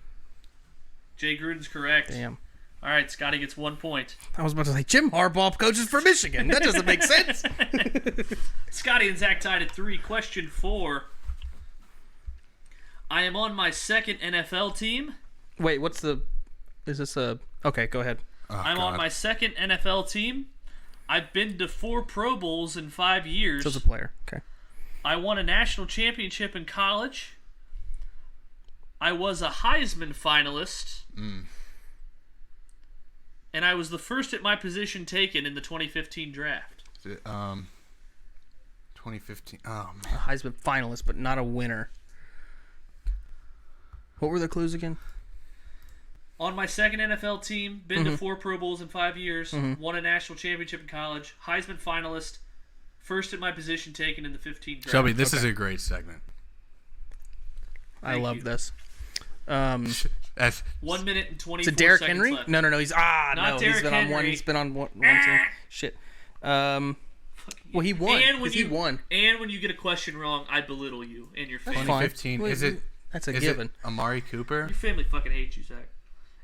A: Jay Gruden's correct.
C: Damn.
A: All right, Scotty gets 1 point.
C: I was about to say Jim Harbaugh coaches for Michigan. That doesn't make sense.
A: Scotty and Zach tied at 3. Question 4. I am on my 2nd NFL team.
C: Wait, what's the? Is this a? Okay, go ahead.
B: Oh,
A: I'm on
B: God.
A: my 2nd NFL team. I've been to 4 Pro Bowls in 5 years.
C: So it's a player. Okay.
A: I won a national championship in college. I was a Heisman finalist. And I was the first at my position taken in the 2015 draft.
B: Is it, 2015. Oh, man.
C: A Heisman finalist, but not a winner. What were the clues again?
A: On my 2nd NFL team, been to 4 Pro Bowls in 5 years, won a national championship in college, Heisman finalist, first at my position taken in the 15 draft.
B: Shelby, this is a great segment.
C: I
A: Thank
C: love
A: you.
C: this.
B: That's,
A: 1 minute and 24
C: Is it Derrick
A: seconds
C: Henry?
A: left.
C: No. He's
A: Not
C: no.
A: Derrick
C: He's been on one.
A: Henry.
C: He's been on one team. Shit. Well, he won.
A: And when
C: He
A: you
C: won.
A: And when you get a question wrong, I belittle you and your family.
C: Fine.
B: 2015.
C: Wait,
B: Is it?
C: That's a
B: Is
C: given.
B: it Amari Cooper?
A: Your family fucking hates you, Zach.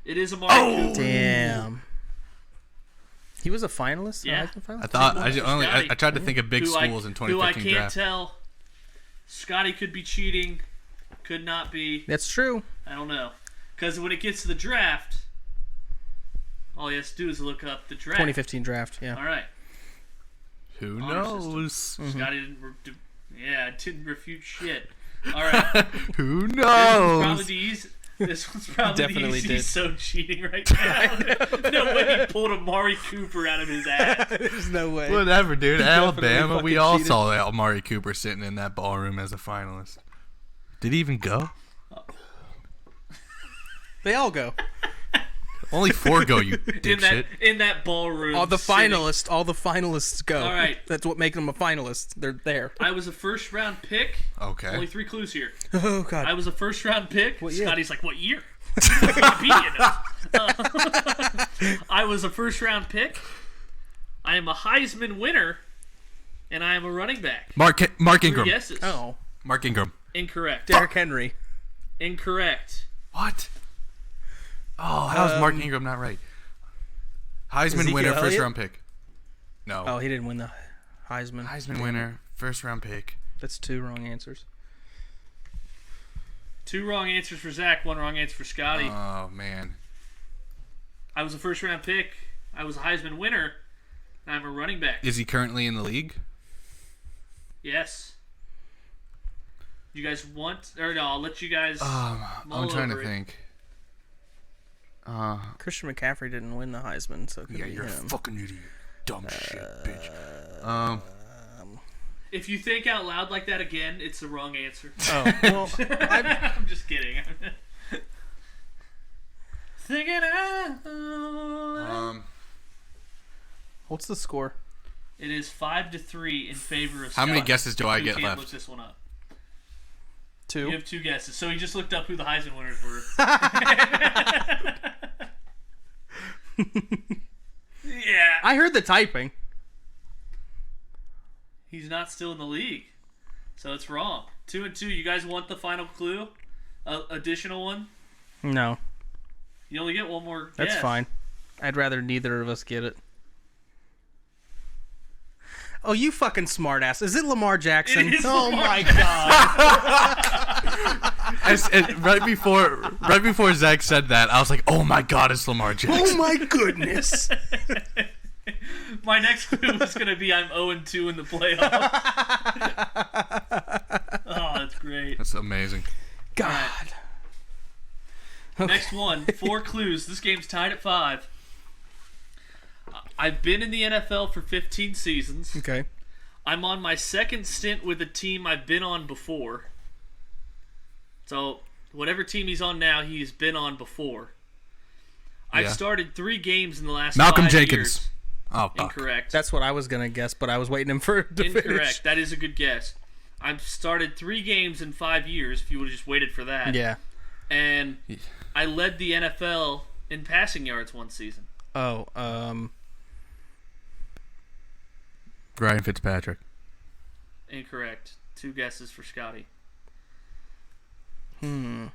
A: It is Amari Cooper.
C: Damn. He was a finalist.
A: Yeah.
C: A Heisman finalist?
B: I thought I
A: Scotty.
B: tried to think of big
A: Who
B: schools in
A: Who I
B: 2015
A: can't
B: draft.
A: tell. Scotty could be cheating. Could not be.
C: That's true.
A: I don't know. Because when it gets to the draft, all he has to do is look up the draft.
C: 2015 draft. Yeah.
A: All right.
B: Who
A: Honor
B: knows?
A: Scotty didn't refute shit. All right.
B: Who
A: This one's probably
B: knows?
A: the easy. This one's probably
C: Definitely
A: the easy.
C: did.
A: He's so cheating right now. No way he pulled Amari Cooper out of his ass.
C: There's no way.
B: Whatever, dude. Alabama,
C: fucking
B: we all
C: cheated.
B: saw Amari Cooper sitting in that ballroom as a finalist. Did he even go?
C: They all go.
B: Only 4 go, you
A: in
B: dipshit.
A: that ballroom.
C: All the
A: sitting.
C: finalists go.
A: All right.
C: That's what makes them a finalist. They're there.
A: I was a first round pick.
B: Okay.
A: Only 3 clues here.
C: Oh God.
A: I was a first round pick.
C: What year?
A: Scotty's like, what year? Wikipedia knows. I was a first round pick. I am a Heisman winner, and I am a running back.
B: Mark
A: 3
B: Ingram.
A: guesses.
C: Oh,
B: Mark Ingram.
A: Incorrect.
C: Derrick Henry.
A: Incorrect.
B: What? Oh, how's Mark Ingram not right? Heisman
C: Ezekiel
B: winner, first
C: Elliott?
B: round pick. No.
C: Oh, he didn't win the Heisman.
B: Heisman winner, first round pick.
C: That's 2 wrong answers.
A: 2 wrong answers for Zach. 1 wrong answer for Scotty.
B: Oh man.
A: I was a first round pick. I was a Heisman winner. And I'm a running back.
B: Is he currently in the league?
A: Yes. You guys want, or no? I'll let you guys. mull
B: I'm trying to
A: over it.
B: think.
C: Christian McCaffrey didn't win the Heisman, so it could
B: Yeah,
C: be
B: you're a
C: him.
B: fucking idiot. Dumb shit, bitch.
A: If you think out loud like that again, it's the wrong answer.
C: Oh, well,
A: I'm just kidding. Thinking out.
C: what's the score?
A: It is 5-3 in favor of.
B: How many
A: Scott.
B: guesses do I
A: You
B: get
A: can't
B: left?
A: Look this one up.
C: 2.
A: You have 2 guesses. So he just looked up who the Heisman winners were. Yeah.
C: I heard the typing.
A: He's not still in the league. So it's wrong. 2-2. You guys want the final clue? Additional one?
C: No,
A: You only get one more
C: that's
A: guess.
C: fine. I'd rather neither of us get it. Oh, you fucking smartass! Is it Lamar Jackson?
A: It is
C: Oh
A: Lamar
C: my God!
B: Right before Zach said that, I was like, "Oh my God, it's Lamar
C: Oh
B: Jackson."
C: my goodness!
A: My next clue was going to be I'm 0-2 in the playoffs. Oh, that's great.
B: That's amazing.
C: God.
A: Next one, 4 clues. This game's tied at 5. I've been in the NFL for 15 seasons.
C: Okay.
A: I'm on my 2nd stint with a team I've been on before. So, whatever team he's on now, he's been on before. I've
B: Yeah.
A: started 3 games in the last
B: Malcolm
A: 5
B: Jenkins.
A: years.
B: Oh, fuck.
A: Incorrect.
C: That's what I was gonna guess, but I was waiting him for to
A: Incorrect.
C: finish.
A: That is a good guess. I've started 3 games in 5 years, if you would have just waited for that.
C: Yeah.
A: And I led the NFL in passing yards one season.
C: Oh,
B: Ryan Fitzpatrick.
A: Incorrect. 2 guesses for Scotty.
C: What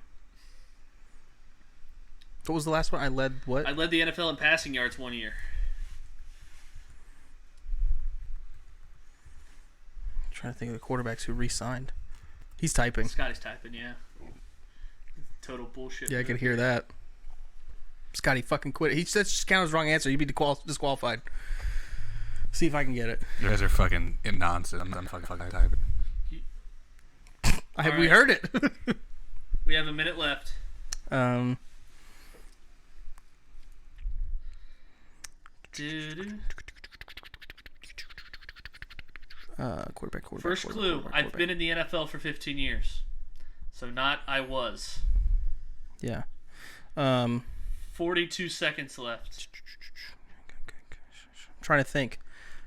C: was the last one? I led what?
A: I led the NFL in passing yards one year.
C: trying to think of the quarterbacks who re-signed. He's typing.
A: Scotty's typing, yeah. Total bullshit.
C: Yeah, I could hear that. Scotty fucking quit. He said just count as wrong answer. You'd be disqualified. See if I can get it.
B: You guys are fucking in nonsense. I'm fucking typing.
C: We
A: right.
C: heard it.
A: We have a minute left. Doo-doo.
C: Quarterback.
A: First clue. I've been in the NFL for 15 years. So not I was.
C: Yeah.
A: 42 seconds left.
C: I'm trying to think.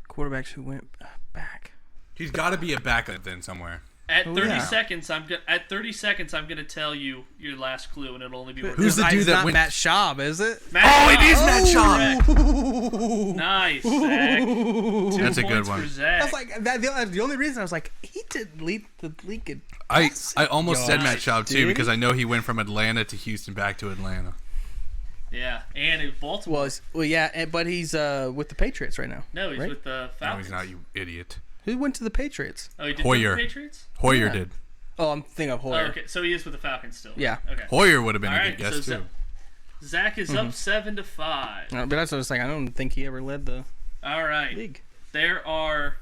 C: Quarterbacks who went back.
B: He's got to be a backup then somewhere.
A: At 30
C: yeah.
A: seconds, I'm going to tell you your last clue, and it'll only be one.
B: Who's the dude
C: It's
B: that
C: not
B: went?
C: Matt Schaub, is it?
A: Matt
B: it is
A: Schaub.
B: Matt Schaub.
A: Correct. Nice, Zach. 2
B: That's a good
A: points
B: one.
A: for Zach.
C: I was like, the only reason I was like, he did lead the league. In
B: I almost said Matt
A: Nice,
B: Schaub too
C: dude.
B: because I know he went from Atlanta to Houston back to Atlanta.
A: Yeah, and in Baltimore.
C: yeah, but he's with the Patriots right now.
A: No, he's
C: right?
A: with the
B: No,
A: Falcons.
B: he's not. You idiot.
C: Who went to the Patriots?
A: Oh, he did
B: Hoyer.
A: with the Patriots?
B: Hoyer
C: Yeah.
B: did.
C: Oh, I'm thinking of
A: Oh,
C: Hoyer.
A: okay, so he is with the Falcons still.
C: Yeah.
A: Okay.
B: Hoyer would have been
A: All
B: a
A: right,
B: good guess
A: so
B: too.
A: Zach is up 7-5.
C: But that's what I was saying. I don't think he ever led the
A: All right.
C: league.
A: There are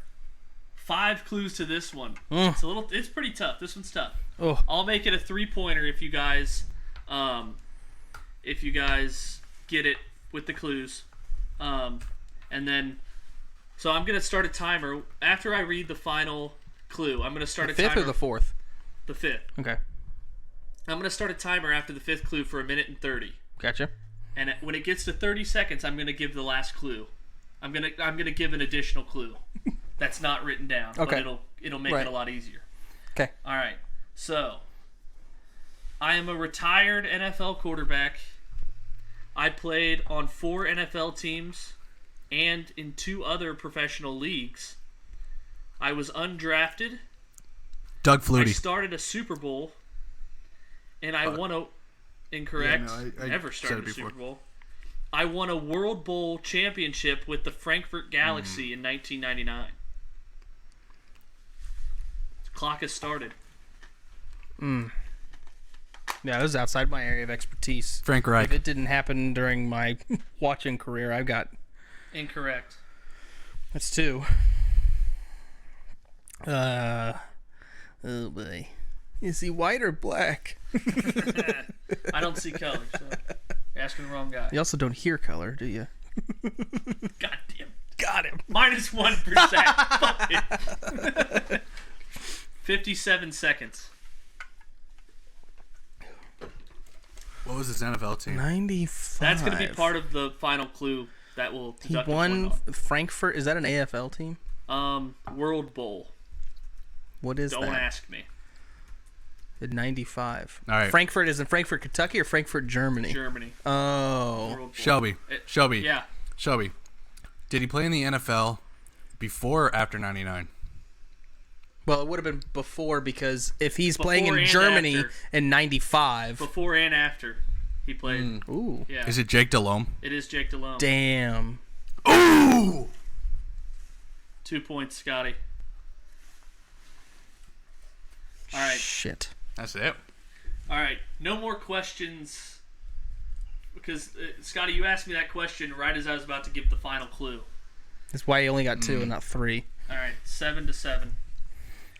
A: 5 clues to this one. It's pretty tough. This one's tough.
C: Oh,
A: I'll make it a 3-pointer if you guys get it with the clues. And then so I'm going to start a timer after I read the final clue. I'm going to start
C: the
A: a
C: fifth
A: timer.
C: or the fourth?
A: The 5th.
C: Okay,
A: I'm going to start a timer after the 5th clue for 1 minute and 30.
C: gotcha.
A: And when it gets to 30 seconds, I'm gonna give the last clue. I'm gonna give an additional clue that's not written down,
C: Okay.
A: but it'll make
C: Right.
A: it a lot easier.
C: Okay.
A: All right. So, I am a retired NFL quarterback. I played on 4 NFL teams and in 2 other professional leagues. I was undrafted.
B: Doug
A: I
B: Flutie.
A: started a Super Bowl, and I won a. Incorrect.
B: Yeah, no, I
A: Never
B: said
A: started
B: it
A: a Super
B: before.
A: Bowl. I won a World Bowl championship with the Frankfurt Galaxy in 1999. Clock has started.
C: Yeah, this is outside my area of expertise.
B: Frank
C: If
B: Reich.
C: it didn't happen during my watching career, I've got
A: Incorrect.
C: that's 2. Oh boy, is he white or black?
A: I don't see color, so you're asking the wrong guy.
C: You also don't hear color, do you?
A: God damn.
C: Got him.
A: -1%. Fuck it. 57 seconds.
B: What was his NFL team?
C: 95.
A: That's going to be part of the final clue that will
C: He
A: deduct a
C: won
A: point
C: Frankfurt. Is that an AFL team?
A: off. World Bowl.
C: What is
A: Don't
C: that?
A: ask me.
C: In 95.
B: All right.
C: Frankfurt is in Frankfurt, Kentucky, or Frankfurt, Germany?
A: Germany.
C: Oh.
A: World Bowl.
B: Shelby. Shelby.
A: Yeah.
B: Shelby. Did he play in the NFL before or after 99?
C: Well, it would have been before because if he's playing
A: Before
C: in
A: and
C: Germany
A: after.
C: in 95.
A: Before and after he played.
C: Ooh.
A: Yeah.
B: Is it Jake Delhomme?
A: It is Jake Delhomme.
C: Damn.
B: Ooh!
A: 2 points, Scotty. All right.
C: Shit.
B: That's it.
A: All right. No more questions. Because, Scotty, you asked me that question right as I was about to give the final clue.
C: That's why he only got 2 and not 3.
A: All right. 7-7.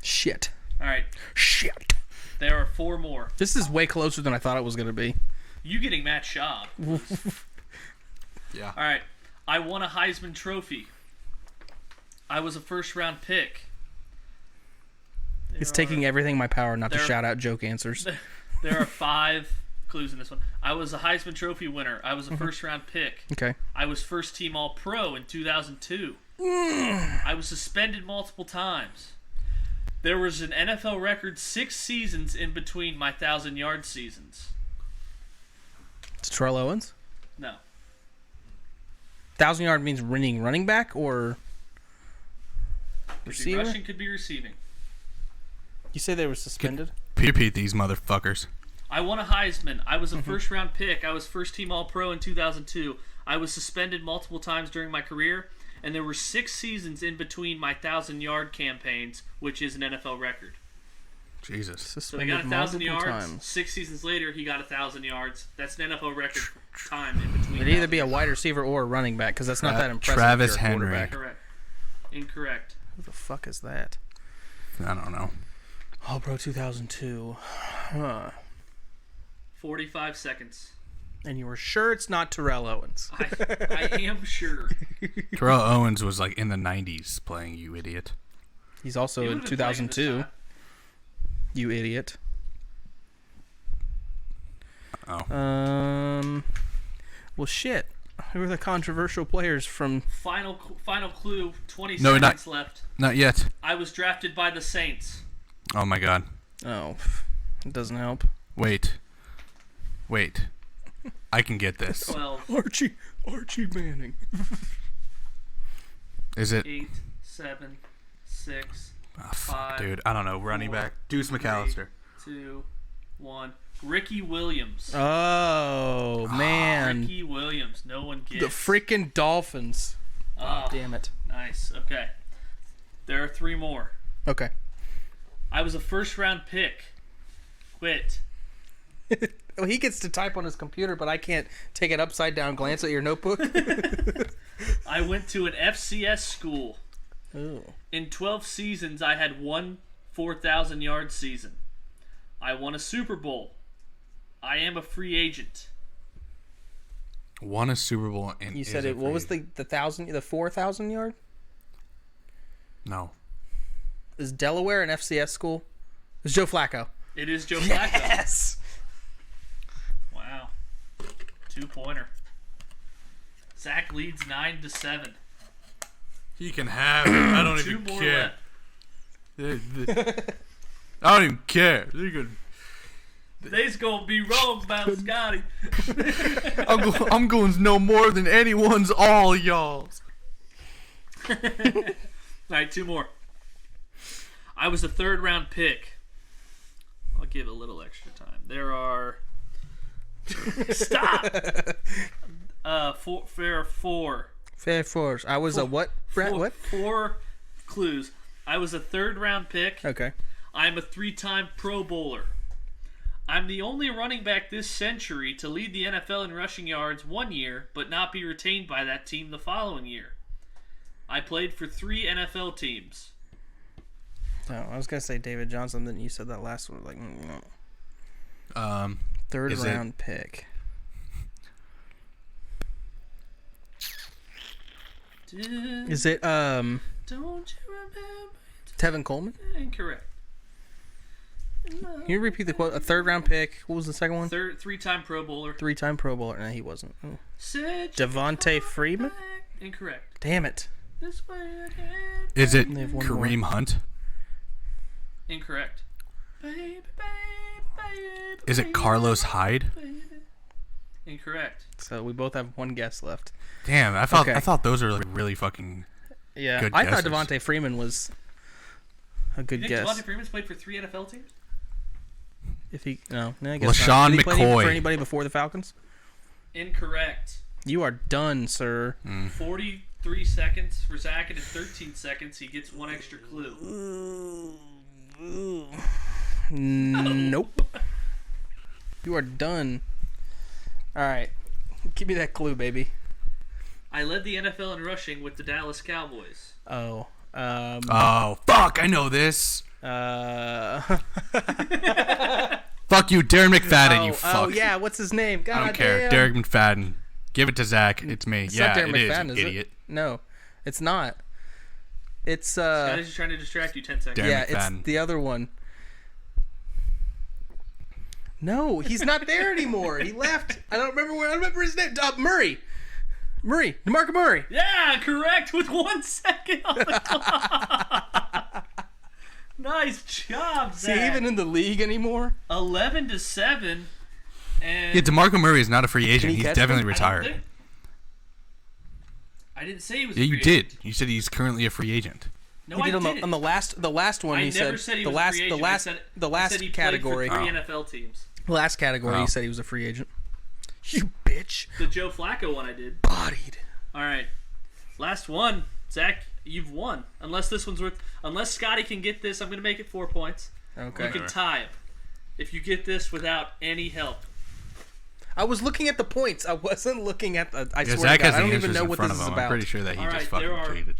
C: Shit.
A: All right.
C: Shit.
A: There are 4 more.
C: This is way closer than I thought it was going to be.
A: You getting Matt Schaub.
B: Yeah.
A: All right. I won a Heisman Trophy. I was a first-round pick.
C: It's taking everything in my power not to
A: there-
C: shout out joke answers.
A: There are 5 clues in this one. I was a Heisman Trophy winner. I was a first-round pick.
C: Okay.
A: I was first-team All-Pro in 2002. I was suspended multiple times. There was an NFL record 6 seasons in between my 1,000-yard seasons.
C: It's Terrell Owens.
A: No.
C: 1,000 yard means running back or
A: Could be
C: receiver?
A: rushing, could be receiving.
C: You say they were suspended?
B: Repeat these motherfuckers.
A: I won a Heisman. I was a first-round pick. I was first-team All-Pro in 2002. I was suspended multiple times during my career, and there were 6 seasons in between my 1,000-yard campaigns, which is an NFL record.
B: Jesus.
A: So he
C: Suspended
A: got 1,000
C: multiple
A: yards.
C: times.
A: 6 seasons later, he got 1,000 yards. That's an NFL record for time in between.
C: It'd either be a wide receiver or a running back because that's not that impressive.
B: Travis
C: if you're a
B: Henry.
C: quarterback.
A: Correct. Incorrect.
C: Who the fuck is that?
B: I don't know.
C: All Pro 2002. Huh.
A: 45 seconds.
C: And you were sure it's not Terrell Owens?
A: I am sure.
B: Terrell Owens was like in the 90s playing, you idiot.
C: He's also
A: He
C: in
A: would've been playing this
C: 2002.
A: time.
C: You idiot.
B: Oh.
C: Well, shit. Who are the controversial players from?
A: Final clue. 20
B: No,
A: seconds left.
B: Not yet.
A: I was drafted by the Saints.
B: Oh my god.
C: Oh, it doesn't help.
B: Wait. I can get this.
A: 12,
C: Archie Manning.
B: Is it?
A: 8, 7, 6,
B: Oh, fuck,
A: 5,
B: dude. I don't know. Running
A: 4,
B: back. Deuce McAllister.
A: 2, 1. Ricky Williams.
C: Oh man,
A: Ricky Williams. No one gets.
C: the freaking Dolphins.
A: Oh,
C: Damn it.
A: nice. Okay. There are 3 more.
C: Okay.
A: I was a first-round pick. Quit.
C: Well, he gets to type on his computer, but I can't take it upside down, glance at your notebook.
A: I went to an FCS school.
C: Ooh.
A: In 12 seasons, I had one 4,000-yard season. I won a Super Bowl. I am a free agent.
B: Won a Super Bowl and
C: You said
B: is a
C: it. What was
B: free-
C: the 4,000 yard?
B: No.
C: Is Delaware an FCS school? It's Joe Flacco.
A: It is Joe Flacco.
C: Yes.
A: Wow. 2-pointer. Zach leads 9-7.
B: He can have it. I don't
A: Two
B: even
A: more
B: care.
A: left.
B: I don't even care. They're good.
A: They's gonna be wrong about Scotty.
B: I'm going no more than anyone's all y'all's.
A: All right, two more. I was a third-round pick. I'll give a little extra time. There are... Stop! There are four.
C: Fair force. I was a what, Brent? What?
A: Four clues. I was a third-round pick.
C: Okay.
A: I'm a three-time Pro Bowler. I'm the only running back this century to lead the NFL in rushing yards one year, but not be retained by that team the following year. I played for 3 NFL teams.
C: Oh, I was gonna say David Johnson. Then you said that last one. Like, no. Third round pick. Is it
A: Don't you remember?
C: Tevin Coleman?
A: Incorrect.
C: Can you repeat the quote? A third round pick. What was the second one?
A: Three-time Pro Bowler.
C: 3-time Pro Bowler. No, he wasn't. Oh.
A: Said
C: Devontae Freeman?
A: Incorrect.
C: Damn it.
A: This way again.
B: Is it
C: They have one
B: Kareem
C: more.
B: Hunt?
A: Incorrect. Baby, baby,
B: Is it Carlos Hyde?
A: baby. Incorrect.
C: So we both have one guess left.
B: Damn, I thought those were like really fucking.
C: Yeah,
B: Good
C: I thought
B: guesses.
C: Devontae Freeman was a good
A: You think
C: guess.
A: Devontae Freeman's played for 3 NFL teams?
C: If he no, I guess
B: LaShawn
C: not. Did he play
B: McCoy.
C: for anybody before the Falcons?
A: Incorrect.
C: You are done, sir.
A: 43 seconds for Zach, and in 13 seconds he gets one extra clue.
C: Nope. You are done. All right, give me that clue, baby.
A: I led the NFL in rushing with the Dallas Cowboys.
C: Oh,
B: Oh fuck! I know this. Fuck you, Darren McFadden. You fuck.
C: Oh yeah, what's his name? God
B: I don't care.
C: damn.
B: Derek McFadden. Give it to Zach. It's me.
C: It's
B: yeah,
C: not Darren
B: it is.
C: McFadden,
B: You
C: is
B: idiot.
C: it? No, it's not. It's
A: Scotty's just trying to distract you. 10 seconds.
B: Darren
C: yeah,
B: McFadden.
C: it's the other one. No, he's not there anymore. He left. I don't remember his name. Murray. DeMarco Murray.
A: Yeah, correct with 1 second on the clock. Nice job,
C: Is
A: Zach.
C: he even in the league anymore?
A: 11-7. And
B: Yeah, DeMarco Murray is not a free agent.
C: he
B: He's
C: catch
B: definitely
C: him?
B: retired.
A: I didn't say he was.
B: Yeah,
A: a
B: you
A: free
B: did.
A: agent.
B: You said he's currently a free agent.
A: No,
C: He
A: I
C: did
A: didn't.
C: on the last one.
A: I
C: He
A: never
C: said
A: said he
C: the
A: was a
C: last
A: free agent.
C: the
A: I
C: last
A: said he
C: category.
A: Played for 3 NFL teams.
C: Last category.
B: Oh.
C: He said he was a free agent. You bitch.
A: The Joe Flacco one I did.
C: Bodied.
A: All right, last one, Zach. You've won. Unless this one's worth. Unless Scotty can get this, I'm gonna make it 4 points.
C: Okay.
A: You can tie him if you get this without any help.
C: I was looking at the points. I wasn't looking at the. I
B: Yeah,
C: swear
B: Zach
C: to God,
B: has
C: I
B: the
C: don't
B: answers
C: even know
B: in
C: what
B: front
C: this
B: of
C: is
B: him.
C: about.
B: I'm pretty sure that he
A: All
B: just
A: right,
B: fucking
A: there are-
B: cheated.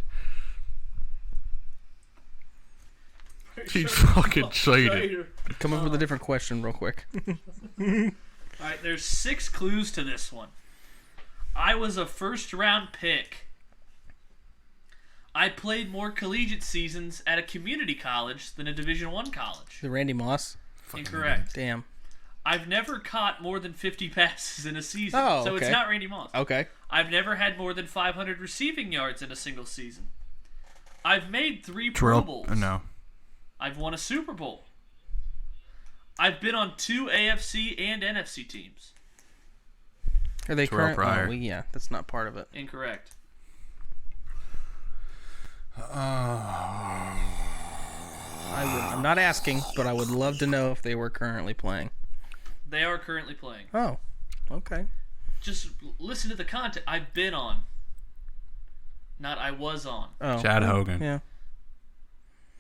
B: He fucking cheated.
C: Come up with a different question real quick.
A: All right, there's 6 clues to this one. I was a first-round pick. I played more collegiate seasons at a community college than a Division I college.
C: The Randy Moss.
A: Incorrect.
C: Damn.
A: I've never caught more than 50 passes in a season,
C: Oh,
A: so
C: okay.
A: it's not Randy Moss.
C: Okay.
A: I've never had more than 500 receiving yards in a single season. I've made 3 Pro
B: Terrell,
A: Bowls.
B: no.
A: I've won a Super Bowl. I've been on 2 AFC and NFC teams.
C: Are they
B: Terrell
C: current?
B: Pryor.
C: Oh, yeah, that's not part of it.
A: Incorrect.
C: I'm not asking, but I would love to know if they were currently playing.
A: They are currently playing.
C: Oh, okay.
A: Just listen to the content. I've been on. Not I was on.
C: Oh,
B: Chad Hogan.
C: Yeah.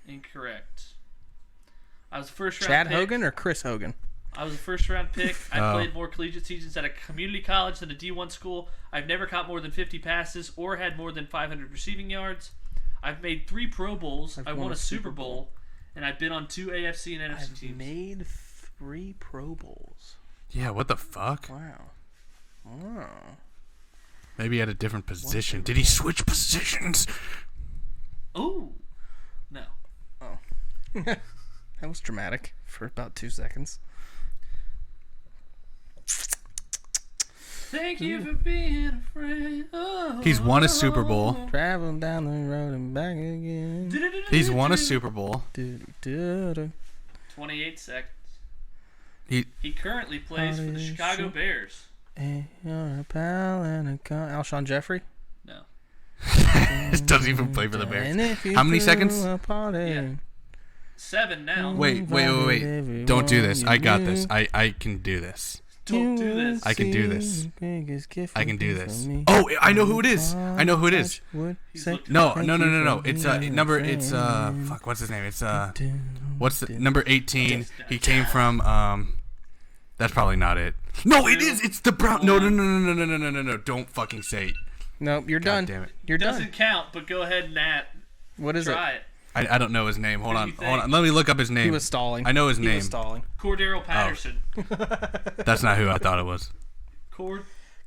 A: Incorrect. I was a first round
C: Chad
A: pick.
C: Hogan or Chris Hogan?
A: I was a first round pick. I
B: Oh.
A: played more collegiate seasons at a community college than a D1 school. I've never caught more than 50 passes or had more than 500 receiving yards. I've made 3 Pro Bowls. I won a Super Bowl. And I've been on 2 AFC and NFC
C: I've
A: teams.
C: made 3 Pro Bowls.
B: Yeah, what the fuck?
C: Wow. Wow.
B: Maybe he had a different position. Did he switch positions?
A: Ooh. No.
C: That was dramatic for about 2 seconds.
A: Thank you for being a friend. Oh,
B: He's won a Super Bowl.
C: Traveling down the road and back again.
B: He's won a Super Bowl.
A: 28 seconds.
B: He
A: He currently plays for the Chicago Bears.
C: Hey, you're a pal and a Alshon Jeffrey.
A: No.
B: doesn't even play for the Bears.
C: And if you
B: How many
C: threw
B: seconds?
C: a party,
A: Yeah. 7 now.
B: Wait. Don't do this. I got this. I can do this.
A: Don't do this.
B: I can do this. I can do
C: for
B: this.
C: me.
B: Oh, I know who it is. I know who it is.
A: He's
C: Say
A: looking
B: No.
C: thank you for
B: It's
C: being
B: number.
C: a
B: It's
C: friend.
B: fuck. What's his name? It's What's the number 18? He came from That's probably not it. No, it is. It's the Brown. No. Don't fucking say it.
C: Nope, you're done.
B: damn it.
C: You're done.
A: Doesn't count, but go ahead and
C: What is
A: try
C: it?
A: it.
B: I don't know his name. Hold
A: What
B: on.
A: do you
B: Hold on.
A: think?
B: Let me look up his name.
C: He was stalling.
B: I know his
C: He
B: name.
C: was stalling.
A: Cordero Patterson.
B: That's not who I thought it was.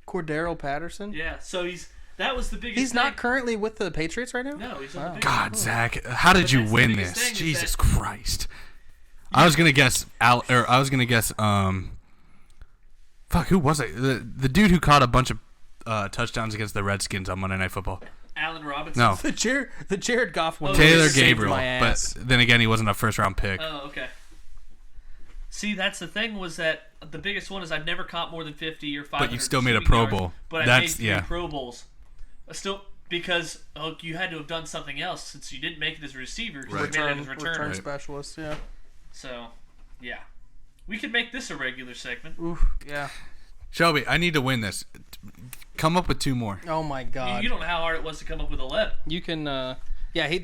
C: Cordero Patterson?
A: Yeah, so that was the biggest
C: He's
A: thing.
C: not currently with the Patriots right now?
A: No, he's on the Bears.
B: God, Zach, how did you
A: that's the
B: win
A: biggest
B: this?
A: thing is
B: Jesus
A: that-
B: Christ. I was gonna guess fuck, who was it? The dude who caught a bunch of touchdowns against the Redskins on Monday Night Football.
A: Allen Robinson.
B: No,
C: The Jared Goff one.
B: Taylor
C: really saved
B: Gabriel.
C: my ass.
B: But then again, he wasn't a first round pick.
A: Oh, okay. See, that's the thing was that the biggest one is I've never caught more than 50 or 500.
B: But you still made a
A: receiving
B: Pro
A: yards,
B: Bowl.
A: But I
B: That's-
A: made 3
B: yeah.
A: Pro Bowls. Still, because you had to have done something else since you didn't make it as a receiver. You
B: Right.
A: made it as a
C: Return
A: returner.
C: specialist, yeah.
A: So, yeah. We could make this a regular segment.
C: Oof, yeah.
B: Shelby, I need to win this. Come up with 2 more.
C: Oh my god.
A: You don't know how hard it was to come up with 11.
C: You can, yeah,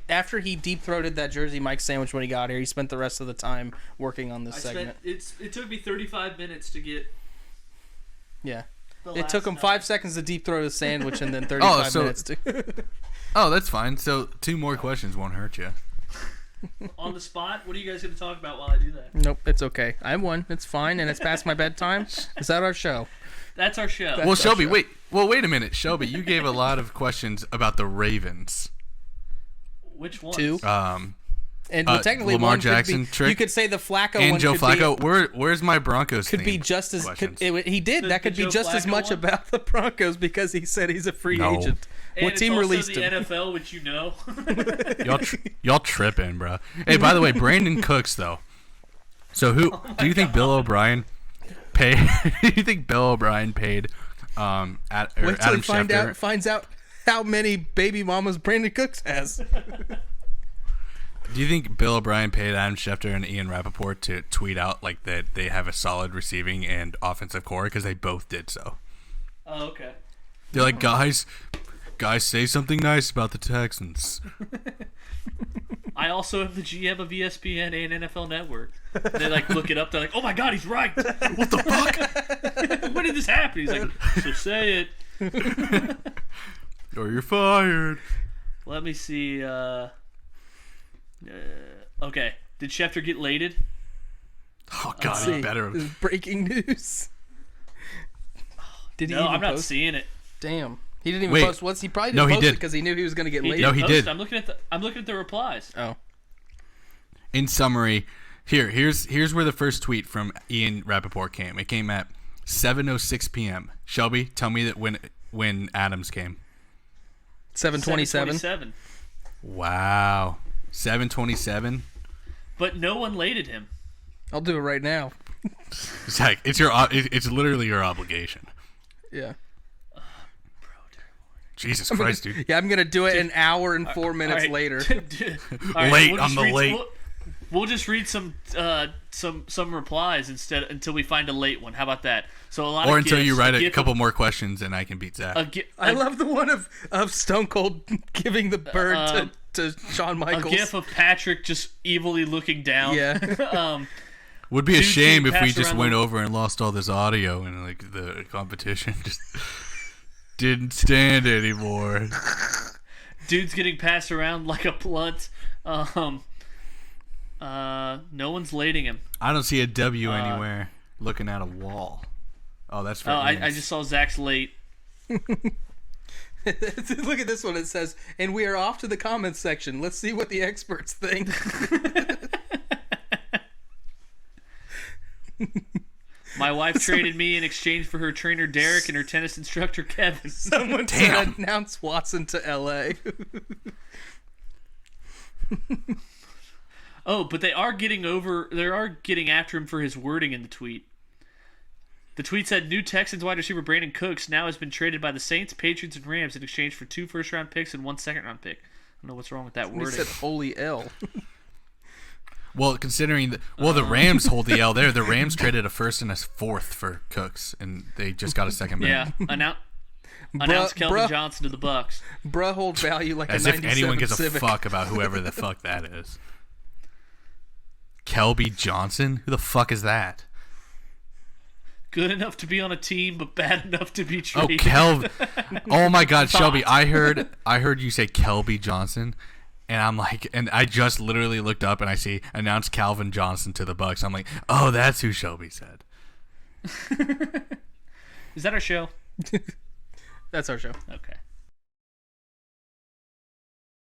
C: after he deep throated that Jersey Mike sandwich when he got here, he spent the rest of the time working on this segment.
A: It took me 35 minutes to get.
C: Yeah.
A: The
C: It took him
A: last
C: 5 seconds to deep throat his sandwich and then 35
B: so-
C: minutes to.
B: Oh, that's fine. So 2 more questions won't hurt you.
A: on the spot. What are you guys going to talk about while I do that?
C: Nope, it's okay. I won. It's fine, and it's past my bedtime. Is that our show?
A: That's our show.
B: Well,
C: That's our
B: Shelby,
C: show.
B: wait a minute. Shelby, you gave a lot of questions about the Ravens.
A: Which one?
C: 2. And technically,
B: Lamar
C: one
B: Jackson
C: could be,
B: trick
C: you could say the Flacco
B: And
C: one
B: Joe
C: could
B: Flacco. Where's my Broncos
C: could be
B: theme
C: just as
B: questions?
C: he did.
A: The-
C: That could
A: the
C: be
A: Joe
C: just as
A: Flacco
C: much
A: one?
C: about the Broncos because he said he's a free
B: No.
C: agent.
A: And
C: What
A: it's
C: team
A: also
C: released
A: the
C: him?
A: NFL, which you know.
B: Y'all tripping, bro. Hey, by the way, Brandon Cooks though. So do you think Bill O'Brien paid? Do you think Bill O'Brien paid
C: Wait till
B: Adam
C: he
B: Schefter?
C: finds out how many baby mamas Brandon Cooks has.
B: Do you think Bill O'Brien paid Adam Schefter and Ian Rappaport to tweet out like that they have a solid receiving and offensive core because they both did so?
A: Oh, okay.
B: They're like, guys, say something nice about the Texans.
A: I also am the GM of ESPN and NFL Network. They look it up. They're like, "Oh my God, he's right!
B: What the fuck?
A: When did this happen?" He's like, "So say it."
B: Or you're fired.
A: Let me see. Okay, did Schefter get lated?
B: Oh God,
C: See,
B: he better.
C: this is breaking news. Did he
A: No,
C: even
A: I'm not
C: post?
A: seeing it.
C: Damn. He didn't even
B: Wait.
C: post. He probably
B: No,
C: didn't
B: he
C: post it
B: did.
C: because he knew he was going to get late.
B: No, he
A: post
B: did.
A: it. I'm looking at the replies.
C: Oh.
B: In summary, here's where the first tweet from Ian Rappaport came. It came at 7:06 p.m. Shelby, tell me that when Adams came.
C: 7:27.
A: 7:27.
B: Wow, 7:27.
A: But no one lated him.
C: I'll do it right now.
B: Zach, it's literally your obligation.
C: Yeah.
B: Jesus Christ, dude.
C: Yeah, I'm going to do it an hour and 4 minutes
A: All right.
C: later.
A: All right,
B: Late
A: we'll
B: on
A: just
B: the
A: read-
B: late.
A: We'll just read some replies instead until we find a late one. How about that? So a lot
B: Or
A: of
B: until you
A: gifs,
B: write a
A: gif
B: couple
A: of-
B: more questions and I can beat Zach.
C: I love the one of Stone Cold giving the bird
A: Um,
C: to Shawn
A: a
C: Michaels.
A: gif of Patrick just evilly looking down.
C: Yeah.
B: Would be a
A: dude
B: shame
A: getting
B: if we
A: passed
B: just
A: around
B: went
A: the-
B: over and lost all this audio and like the competition just didn't stand anymore.
A: Dude's getting passed around like a blunt. No one's lading him.
B: I don't see a W anywhere. Looking at a wall. Oh, that's for
A: Oh, I
B: Ian's.
A: just saw Zach's late.
C: Look at this one. It says, and we are off to the comments section. Let's see what the experts think.
A: My wife traded me in exchange for her trainer Derek and her tennis instructor Kevin.
C: Someone
B: Damn.
C: said announce Watson to L.A.
A: Oh, but they are getting after him for his wording in the tweet. The tweet said, new Texans wide receiver Brandon Cooks now has been traded by the Saints, Patriots, and Rams in exchange for 2 first-round picks and 1 second-round pick. I don't know what's wrong with that
C: He
A: wording.
C: said holy L.
B: Well, considering the Rams hold the L there. The Rams traded a first and a fourth for Cooks, and they just got a second back.
A: Yeah, announce Kelvin
C: bruh.
A: Johnson to the Bucks.
C: Bruh hold value like
B: As
C: a
B: if
C: 97
B: anyone gives
C: Civic.
B: a fuck about whoever the fuck that is. Kelby Johnson? Who the fuck is that?
A: Good enough to be on a team, but bad enough to be
B: Oh,
A: traded.
B: Oh my God, Shelby! I heard you say Kelby Johnson, and I'm like, and I just literally looked up and I see announced Calvin Johnson to the Bucks. I'm like, oh, that's who Shelby said.
A: Is that our show?
C: That's our show.
A: Okay.